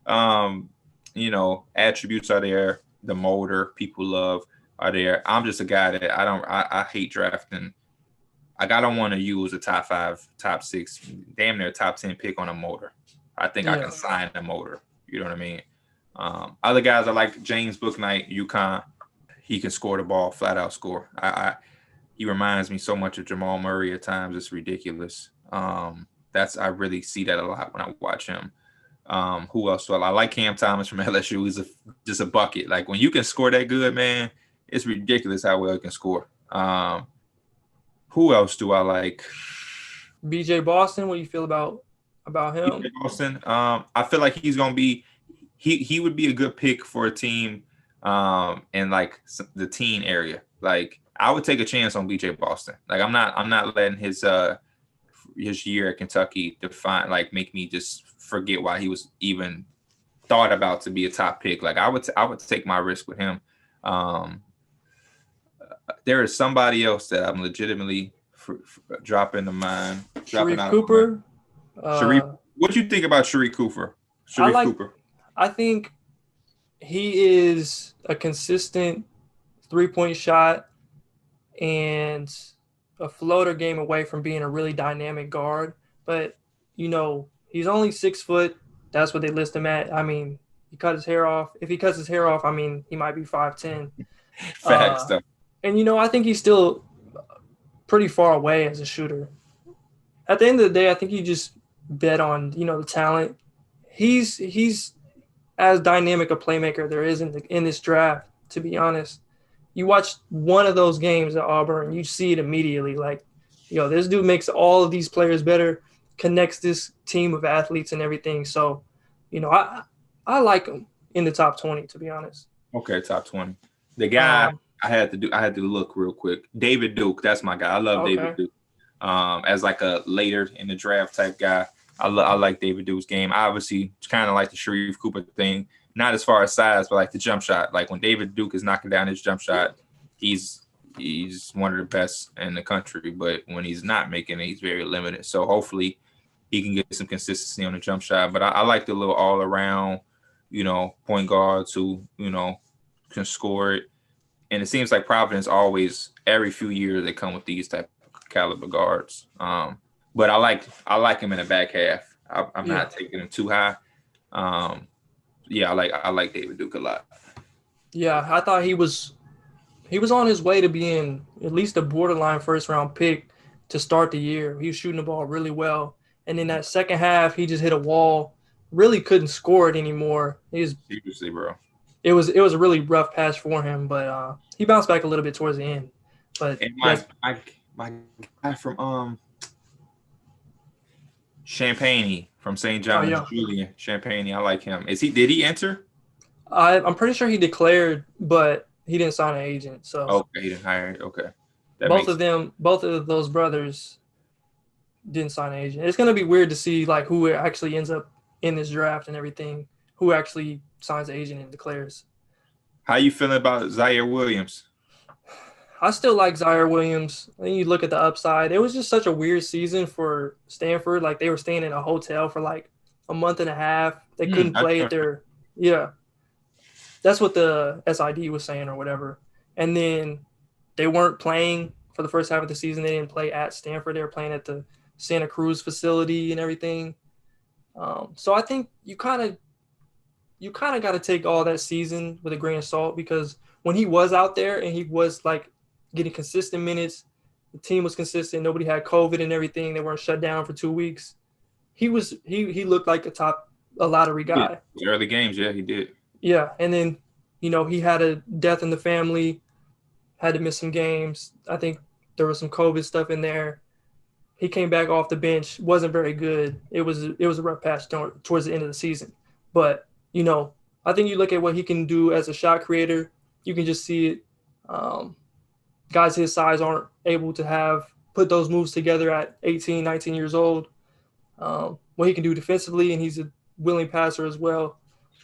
attributes are there. The motor people love are there. I'm just a guy that I hate drafting. Like, I don't want to use a top 5, top 6, damn near top 10 pick on a motor. I think I can sign a motor. You know what I mean? Other guys are like James Bouknight, UConn. He can score the ball, flat out score. He reminds me so much of Jamal Murray at times. It's ridiculous. I really see that a lot when I watch him. Who else? Well, I like Cam Thomas from LSU. He's just a bucket. Like when you can score that good, man, it's ridiculous how well he can score. Who else do I like? BJ Boston. What do you feel about him? BJ Boston. I feel like he's gonna be. he would be a good pick for a team in like the teen area. Like I would take a chance on BJ Boston. Like I'm not letting his year at Kentucky make me just forget why he was even thought about to be a top pick. Like I would take my risk with him. There is somebody else that I'm legitimately dropping the mind. Sharif Cooper. Sharif, what do you think about Sharif Cooper? Cooper. I think he is a consistent 3-point shot and a floater game away from being a really dynamic guard. But, he's only 6 foot. That's what they list him at. I mean, he cut his hair off. If he cuts his hair off, I mean, he might be 5'10". Facts, though. And, I think he's still pretty far away as a shooter. At the end of the day, I think you just bet on, the talent. He's as dynamic a playmaker there is in this draft, to be honest. You watch one of those games at Auburn, you see it immediately. Like, this dude makes all of these players better, connects this team of athletes and everything. So, I like him in the top 20, to be honest. Okay, top 20. The guy I had to look real quick. David Duke, that's my guy. I love David Duke. As like a later in the draft type guy, I like David Duke's game. I obviously kind of like the Sharif Cooper thing, not as far as size, but like the jump shot. Like when David Duke is knocking down his jump shot, he's one of the best in the country. But when he's not making it, he's very limited. So hopefully he can get some consistency on the jump shot. But I like the little all around, point guards who, can score it. And it seems like Providence always, every few years, they come with these type of caliber guards. But I like him in the back half. I'm not taking him too high. I like David Duke a lot. Yeah, I thought he was on his way to being at least a borderline first round pick to start the year. He was shooting the ball really well, and in that second half, he just hit a wall. Really couldn't score it anymore. Seriously, bro. It was a really rough patch for him, but he bounced back a little bit towards the end. But and my guy from Champagne from St. John's, Julian Champagne. I like him. Did he enter? I'm pretty sure he declared, but he didn't sign an agent. So okay, he didn't hire it. Okay. Both of those brothers didn't sign an agent. It's gonna be weird to see like who actually ends up in this draft and everything, who actually signs an agent and declares. How you feeling about Zaire Williams? I still like Zaire Williams. Then you look at the upside. It was just such a weird season for Stanford. Like they were staying in a hotel for like a month and a half. They couldn't play at their – yeah. That's what the SID was saying or whatever. And then they weren't playing for the first half of the season. They didn't play at Stanford. They were playing at the Santa Cruz facility and everything. So I think you kind of got to take all that season with a grain of salt, because when he was out there and he was like getting consistent minutes, the team was consistent, nobody had COVID and everything, they weren't shut down for 2 weeks. He looked like a lottery guy. Yeah, early games, yeah, he did. Yeah, and then he had a death in the family, had to miss some games. I think there was some COVID stuff in there. He came back off the bench, wasn't very good. It was a rough patch towards the end of the season. But, I think you look at what he can do as a shot creator, you can just see it. Guys his size aren't able to put those moves together at 18, 19 years old. What he can do defensively, and he's a willing passer as well.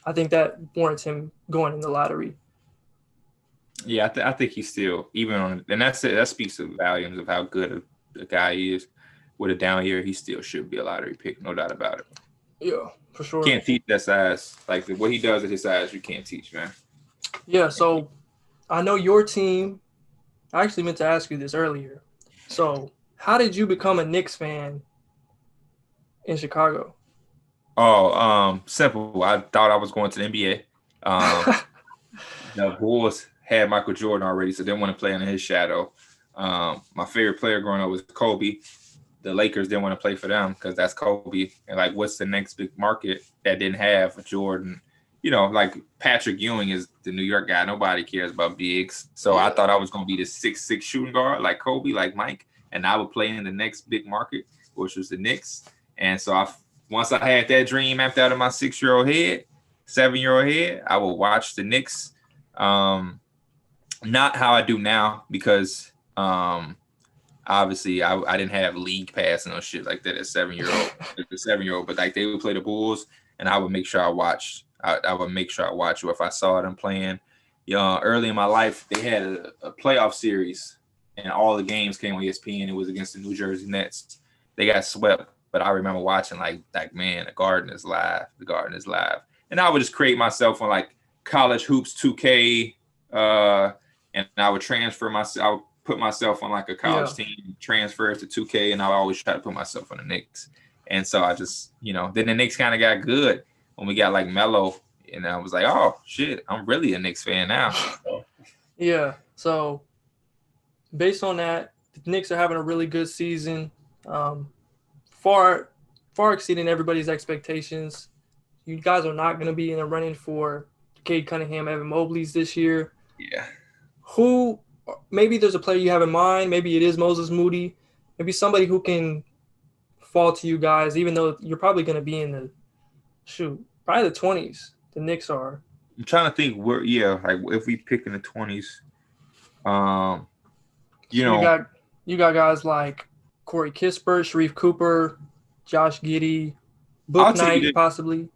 I think that warrants him going in the lottery. Yeah, I think he's still, even on, and that's it. That speaks to volumes of how good a guy he is. With a down year, he still should be a lottery pick, no doubt about it. Yeah, for sure. Can't teach that size. Like what he does at his size, you can't teach, man. Yeah, so I know your team. I actually meant to ask you this earlier. So how did you become a Knicks fan in Chicago? Oh, simple. I thought I was going to the NBA. The Bulls had Michael Jordan already, so they didn't want to play under his shadow. My favorite player growing up was Kobe. The Lakers didn't want to play for them because that's Kobe. And like, what's the next big market that didn't have Jordan? Like Patrick Ewing is the New York guy. Nobody cares about bigs. So I thought I was going to be the 6'6" shooting guard like Kobe, like Mike, and I would play in the next big market, which was the Knicks. And so once I had that dream mapped out in my 6-year-old head, 7-year-old head, I would watch the Knicks. Not how I do now because obviously I didn't have league pass and no shit like that as 7-year-old. But like they would play the Bulls, and I would make sure I watched. I would make sure I watch if I saw them playing. Early in my life, they had a playoff series, and all the games came on ESPN. It was against the New Jersey Nets. They got swept, but I remember watching like man, the Garden is live. The Garden is live, and I would just create myself on like college hoops 2K, and I would transfer myself. I would put myself on like a college team, transfer it to 2K, and I always try to put myself on the Knicks. And so I just, then the Knicks kind of got good when we got like Melo, and I was like, oh shit, I'm really a Knicks fan now. Yeah. So based on that, the Knicks are having a really good season, far exceeding everybody's expectations. You guys are not going to be in the running for Cade Cunningham, Evan Mobley's this year. Yeah. Who? Maybe there's a player you have in mind. Maybe it is Moses Moody. Maybe somebody who can fall to you guys, even though you're probably going to be in the probably the 20s. The Knicks are. I'm trying to think like if we pick in the 20s, you got guys like Corey Kispert, Sharif Cooper, Josh Giddey, Bouknight possibly.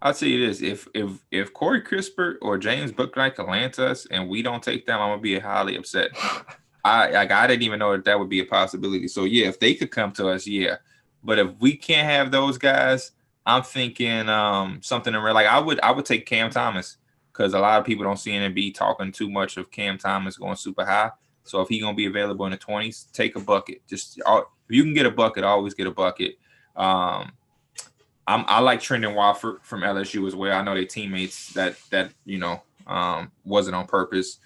I'll tell you this: if Corey Kispert or James Bouknight can land to us and we don't take them, I'm gonna be highly upset. I didn't even know that would be a possibility. So yeah, if they could come to us, yeah. But if we can't have those guys, I'm thinking something in real. Like I would take Cam Thomas because a lot of people don't see NB talking too much of Cam Thomas going super high. So if he's gonna be available in the 20s, take a bucket. If you can get a bucket, always get a bucket. I like Trendon Watford from LSU as well. I know they teammates that wasn't on purpose.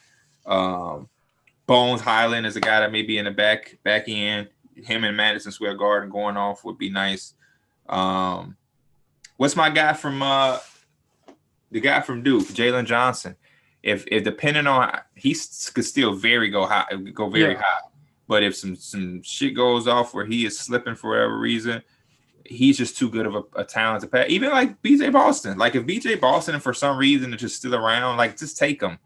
Bones Highland is a guy that may be in the back end. Him and Madison Square Garden going off would be nice. What's my guy from the guy from Duke, Jalen Johnson? If depending on he could still go very high, but if some shit goes off where he is slipping for whatever reason, he's just too good of a talent to pass. Even like BJ Boston. Like if BJ Boston for some reason is just still around, like just take him.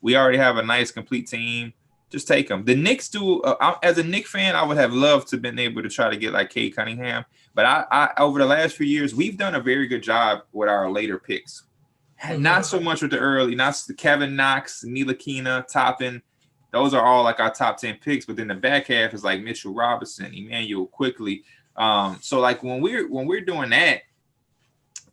We already have a nice complete team. Just take them. The Knicks do. As a Knicks fan, I would have loved to have been able to try to get like Cade Cunningham. But I over the last few years, we've done a very good job with our later picks. Not so much with the early, not the Kevin Knox, Ntilikina, Toppin. Those are all like our top 10 picks. But then the back half is like Mitchell Robinson, Emmanuel Quickly. So like when we're doing that,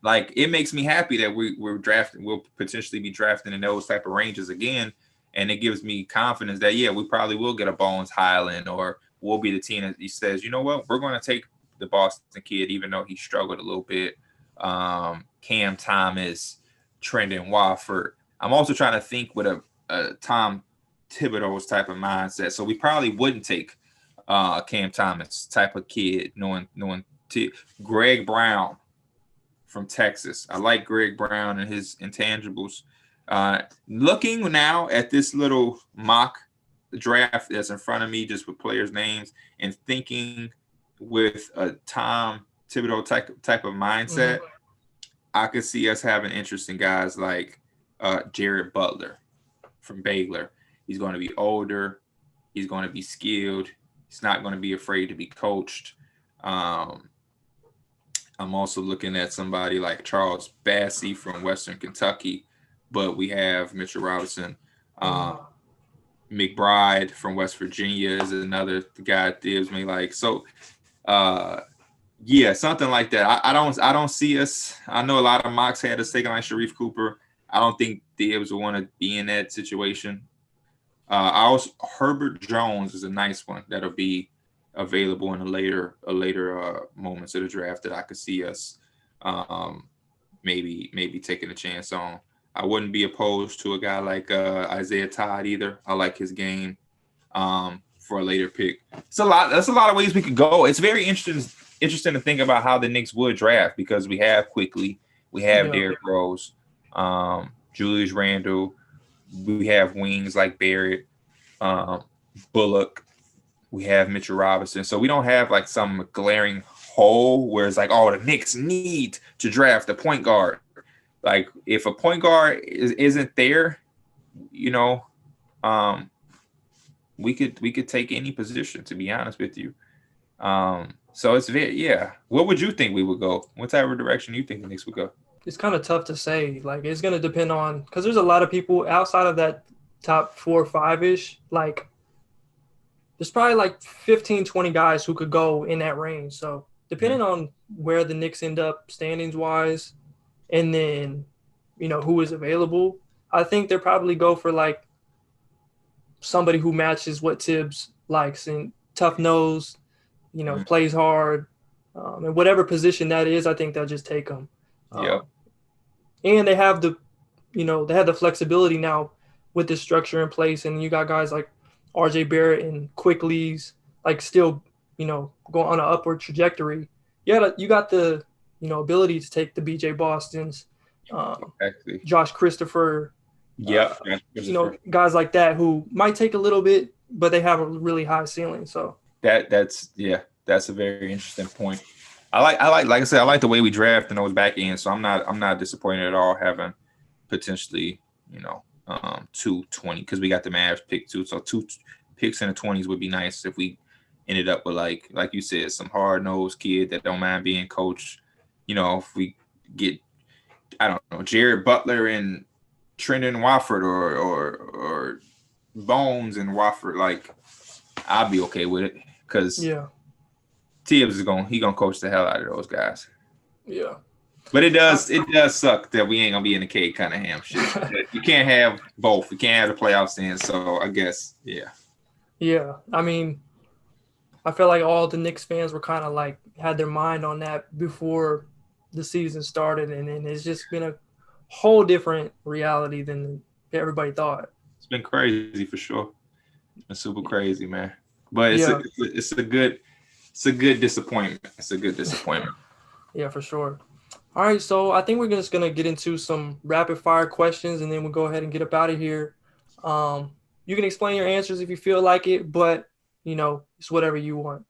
like it makes me happy that we're drafting. We'll potentially be drafting in those type of ranges again. And it gives me confidence that, we probably will get a Bones Highland, or we'll be the team that he says, you know what, we're going to take the Boston kid, even though he struggled a little bit. Cam Thomas, Trendon Watford. I'm also trying to think with a Tom Thibodeau's type of mindset. So we probably wouldn't take a Cam Thomas type of kid, knowing Greg Brown from Texas. I like Greg Brown and his intangibles. Looking now at this little mock draft that's in front of me, just with players' names, and thinking with a Tom Thibodeau type of mindset, I could see us having interesting guys like Jared Butler from Baylor. He's going to be older. He's going to be skilled. He's not going to be afraid to be coached. I'm also looking at somebody like Charles Bassey from Western Kentucky. But we have Mitchell Robinson. McBride from West Virginia is another guy Dibs may like. So, something like that. I don't see us. I know a lot of mocks had us taking like Sharif Cooper. I don't think Dibs will want to be in that situation. Herbert Jones is a nice one that'll be available in a later moments of the draft that I could see us maybe taking a chance on. I wouldn't be opposed to a guy like Isaiah Todd either. I like his game for a later pick. That's a lot of ways we could go. It's very interesting to think about how the Knicks would draft because we have Quickly, we have Derrick Rose, Julius Randle, we have wings like Barrett, Bullock, we have Mitchell Robinson. So we don't have like some glaring hole where it's like, oh, the Knicks need to draft a point guard. like if a point guard isn't there, you know, we could take any position, to be honest with you. So it's yeah. What would you think we would go? What type of direction do you think the Knicks would go? It's kind of tough to say. Like, it's going to depend on, because there's a lot of people outside of that top 4 or 5-ish. Like, there's probably like 15, 20 guys who could go in that range. So depending on where the Knicks end up standings wise, and then, who is available, I think they'll probably go for like somebody who matches what Tibbs likes and tough nose, plays hard, and whatever position that is, I think they'll just take them. Yeah. And they have the flexibility now with this structure in place, and you got guys like RJ Barrett and Quickly's like still, going on an upward trajectory. Yeah, you got the, ability to take the BJ Bostons, Exactly. Josh Christopher. Yeah. Guys like that who might take a little bit, but they have a really high ceiling. So that's a very interesting point. Like I said, I like the way we draft in those back ends. So I'm not disappointed at all having potentially, 220, because we got the Mavs pick 2. So 2 picks in the 20s would be nice if we ended up with like you said, some hard-nosed kid that don't mind being coached. If we get, I don't know, Jared Butler and Trendon Wofford or Bones and Wofford, like I'll be okay with it, because Tibbs is gonna coach the hell out of those guys. Yeah. But it does suck that we ain't gonna be in the Cade Cunningham shit. You can't have both. You can't have the playoffs in. So I guess, yeah. Yeah. I mean, I feel like all the Knicks fans were kind of like had their mind on that before the season started, and then it's just been a whole different reality than everybody thought. It's been crazy for sure. It's super crazy, man. But it's a good disappointment. It's a good disappointment. Yeah, for sure. All right, so I think we're just gonna get into some rapid fire questions, and then we'll go ahead and get up out of here. You can explain your answers if you feel like it, but it's whatever you want.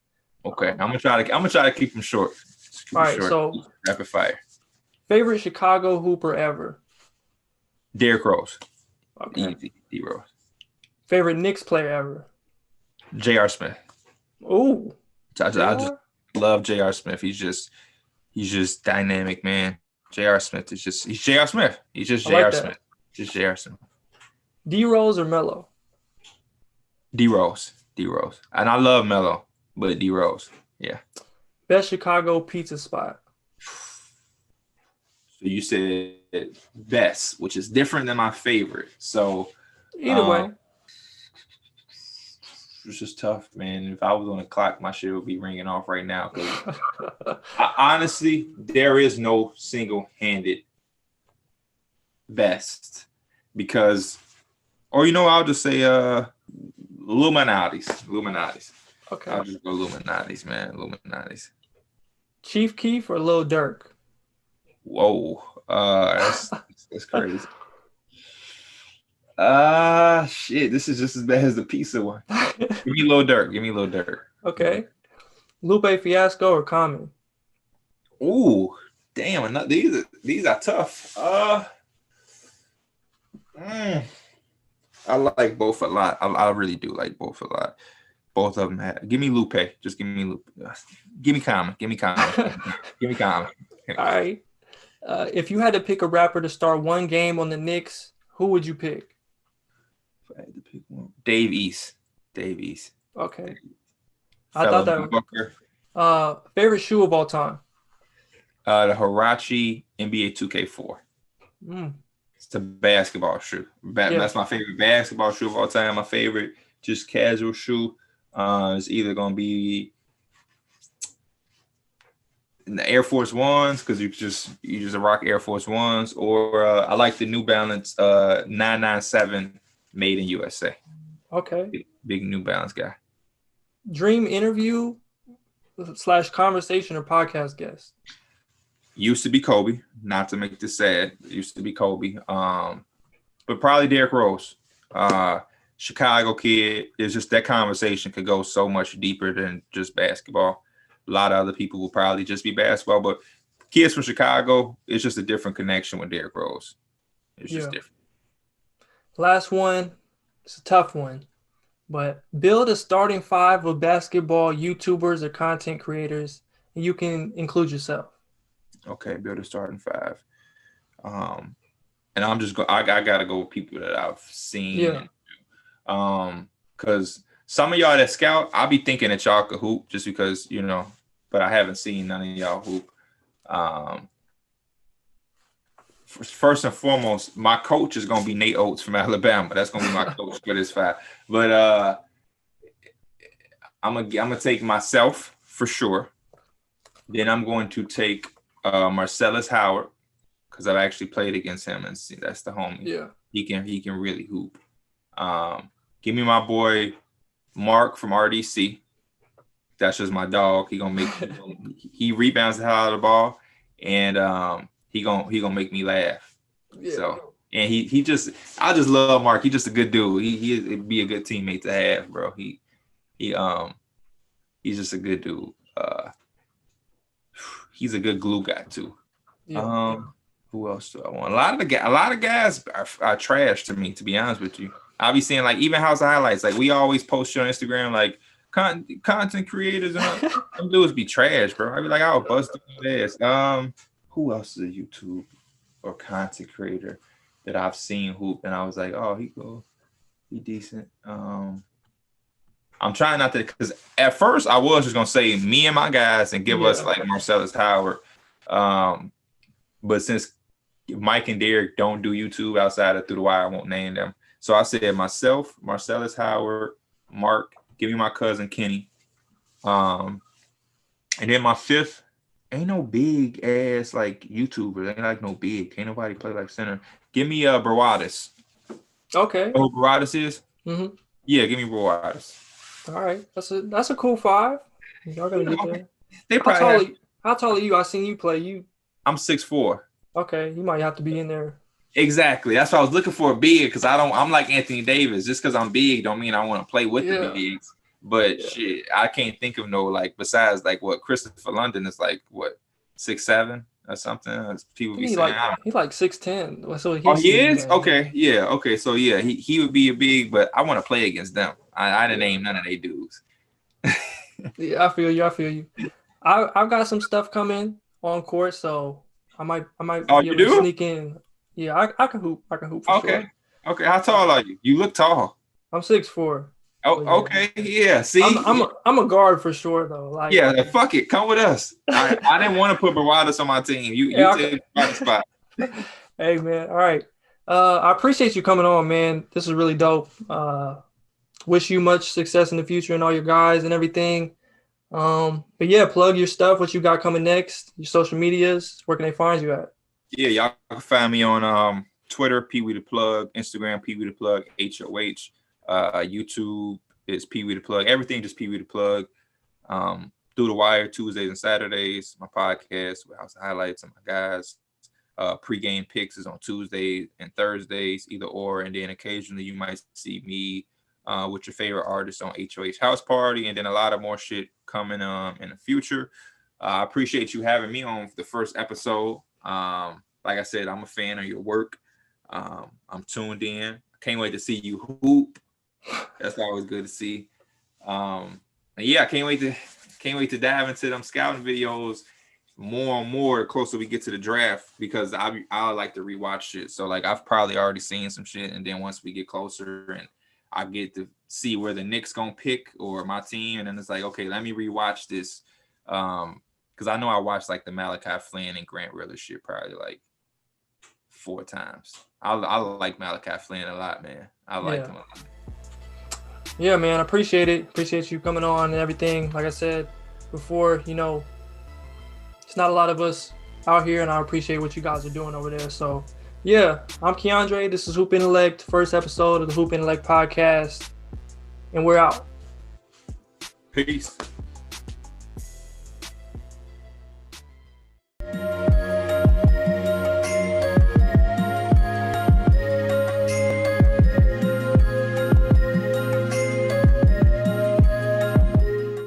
Okay, I'm gonna try to keep them short. All right, so rapid fire. Favorite Chicago Hooper ever? Derrick Rose. Okay. Easy, D Rose. Favorite Knicks player ever? J.R. Smith. Ooh. I just love J.R. Smith. He's just dynamic, man. J.R. Smith he's J.R. Smith. He's just J.R. Smith. Just J.R. Smith. D Rose or Melo? D Rose. And I love Melo, but D Rose. Yeah. Best Chicago pizza spot? So you said best, which is different than my favorite. So either way. It's just tough, man. If I was on the clock, my shit would be ringing off right now. Honestly, there is no single-handed best, because, or I'll just say Illuminati's. Okay. I'll just go Illuminati's, man. Illuminati's. Chief Keef or Lil Durk? Whoa, that's crazy. Shit, this is just as bad as the pizza one. Give me Lil Durk. Okay. Lupe Fiasco or Common? Ooh, damn! These are tough. I like both a lot. I really do like both a lot. Both of them give me Lupe. Just give me Lupe. Give me Common. Give me Common. All right. If you had to pick a rapper to start one game on the Knicks, who would you pick? If I had to pick one, Dave East. Okay. I thought that. Favorite shoe of all time? The Huarache NBA 2K4. It's a basketball shoe. That's my favorite basketball shoe of all time. My favorite just casual shoe is either gonna be in the Air Force Ones, because you just rock Air Force Ones, or I like the New Balance 997 made in USA. Okay. Big New Balance guy. Dream interview / conversation or podcast guest? Used to be Kobe, not to make this sad. Used to be Kobe. But probably Derrick Rose. Chicago kid. It's just that conversation could go so much deeper than just basketball. A lot of other people will probably just be basketball, but kids from Chicago, it's just a different connection with Derrick Rose. It's just different. Last one, it's a tough one, but build a starting 5 of basketball YouTubers or content creators, and you can include yourself. Okay, build a starting 5. And I'm just I gotta go with people that I've seen. Yeah. Because some of y'all that scout, I'll be thinking that y'all could hoop just because, but I haven't seen none of y'all hoop. First and foremost, my coach is gonna be Nate Oates from Alabama. That's gonna be my coach for this 5. But I'm gonna take myself for sure. Then I'm going to take Marcellus Howard because I've actually played against him and see that's the homie. Yeah, he can really hoop. Give me my boy Mark from RDC. That's just my dog. He rebounds the hell out of the ball, and he gonna make me laugh. Yeah. So, and I just love Mark. He's just a good dude. He'd be a good teammate to have, bro. He's just a good dude. He's a good glue guy too. Yeah. Who else do I want? A lot of guys are trash to me, to be honest with you. I'll be seeing like even House Highlights. Like we always post shit on Instagram, like content creators and some dudes be trash, bro. I'd be like, I'll bust their ass. Who else is a YouTube or content creator that I've seen hoop and I was like, oh, he decent. I'm trying not to, because at first I was just gonna say me and my guys and give us like Marcellus Howard. But since Mike and Derek don't do YouTube outside of Through the Wire, I won't name them. So I said myself, Marcellus Howard, Mark, give me my cousin Kenny. And then my 5th, ain't no big ass like YouTuber. Ain't like no big. Ain't nobody play like center. Give me Baradas. Okay. Oh, Baradas is? Mm-hmm. Yeah, give me Baradas. All right. That's a cool 5. Y'all gonna get there. They probably how tall are you? I seen you play. I'm 6'4". Okay, you might have to be in there. Exactly. That's why I was looking for a big, because I'm like Anthony Davis. Just because I'm big don't mean I want to play with the bigs. But shit, I can't think of no like besides like what Christopher London is like 6'7" or something. People be saying he's like 6'10". So he is? Okay, yeah, okay. So yeah, he would be a big, but I want to play against them. I didn't name none of they dudes. Yeah, I feel you. I've got some stuff coming on court, so I might be able to sneak in. Yeah, I can hoop. For sure. Okay. How tall are you? You look tall. I'm 6'4". Oh, yeah. Okay. Yeah. See, I'm a guard for sure though. Like, fuck it. Come with us. I didn't want to put Baradas on my team. You take the spot. Hey man. All right. I appreciate you coming on, man. This is really dope. Wish you much success in the future and all your guys and everything. But yeah, plug your stuff, what you got coming next, your social medias, where can they find you at? Yeah, y'all can find me on Twitter, PeeWeeDaPlug, Instagram, PeeWeeDaPlug, HOH, YouTube is PeeWeeDaPlug, everything just PeeWeeDaPlug. Through the Wire Tuesdays and Saturdays, my podcast with House Highlights and my guys. Pre-game picks is on Tuesdays and Thursdays, either or, and then occasionally you might see me with your favorite artist on HOH House Party, and then a lot of more shit coming in the future. I appreciate you having me on the first episode. Like I said, I'm a fan of your work. I'm tuned in. I can't wait to see you hoop. That's always good to see. And yeah, I can't wait to dive into them scouting videos more and more the closer we get to the draft, because I like to rewatch shit. So like I've probably already seen some shit, and then once we get closer and I get to see where the Knicks gonna pick or my team, and then it's like, okay, let me rewatch this. Because I know I watched like the Malachi Flynn and Grant Riller shit probably like 4 times. I like Malachi Flynn a lot, man. I like him a lot. Yeah, man, I appreciate it. Appreciate you coming on and everything. Like I said before, it's not a lot of us out here, and I appreciate what you guys are doing over there. So yeah, I'm Keandre. This is Hoop Intellect, first episode of the Hoop Intellect podcast, and we're out. Peace.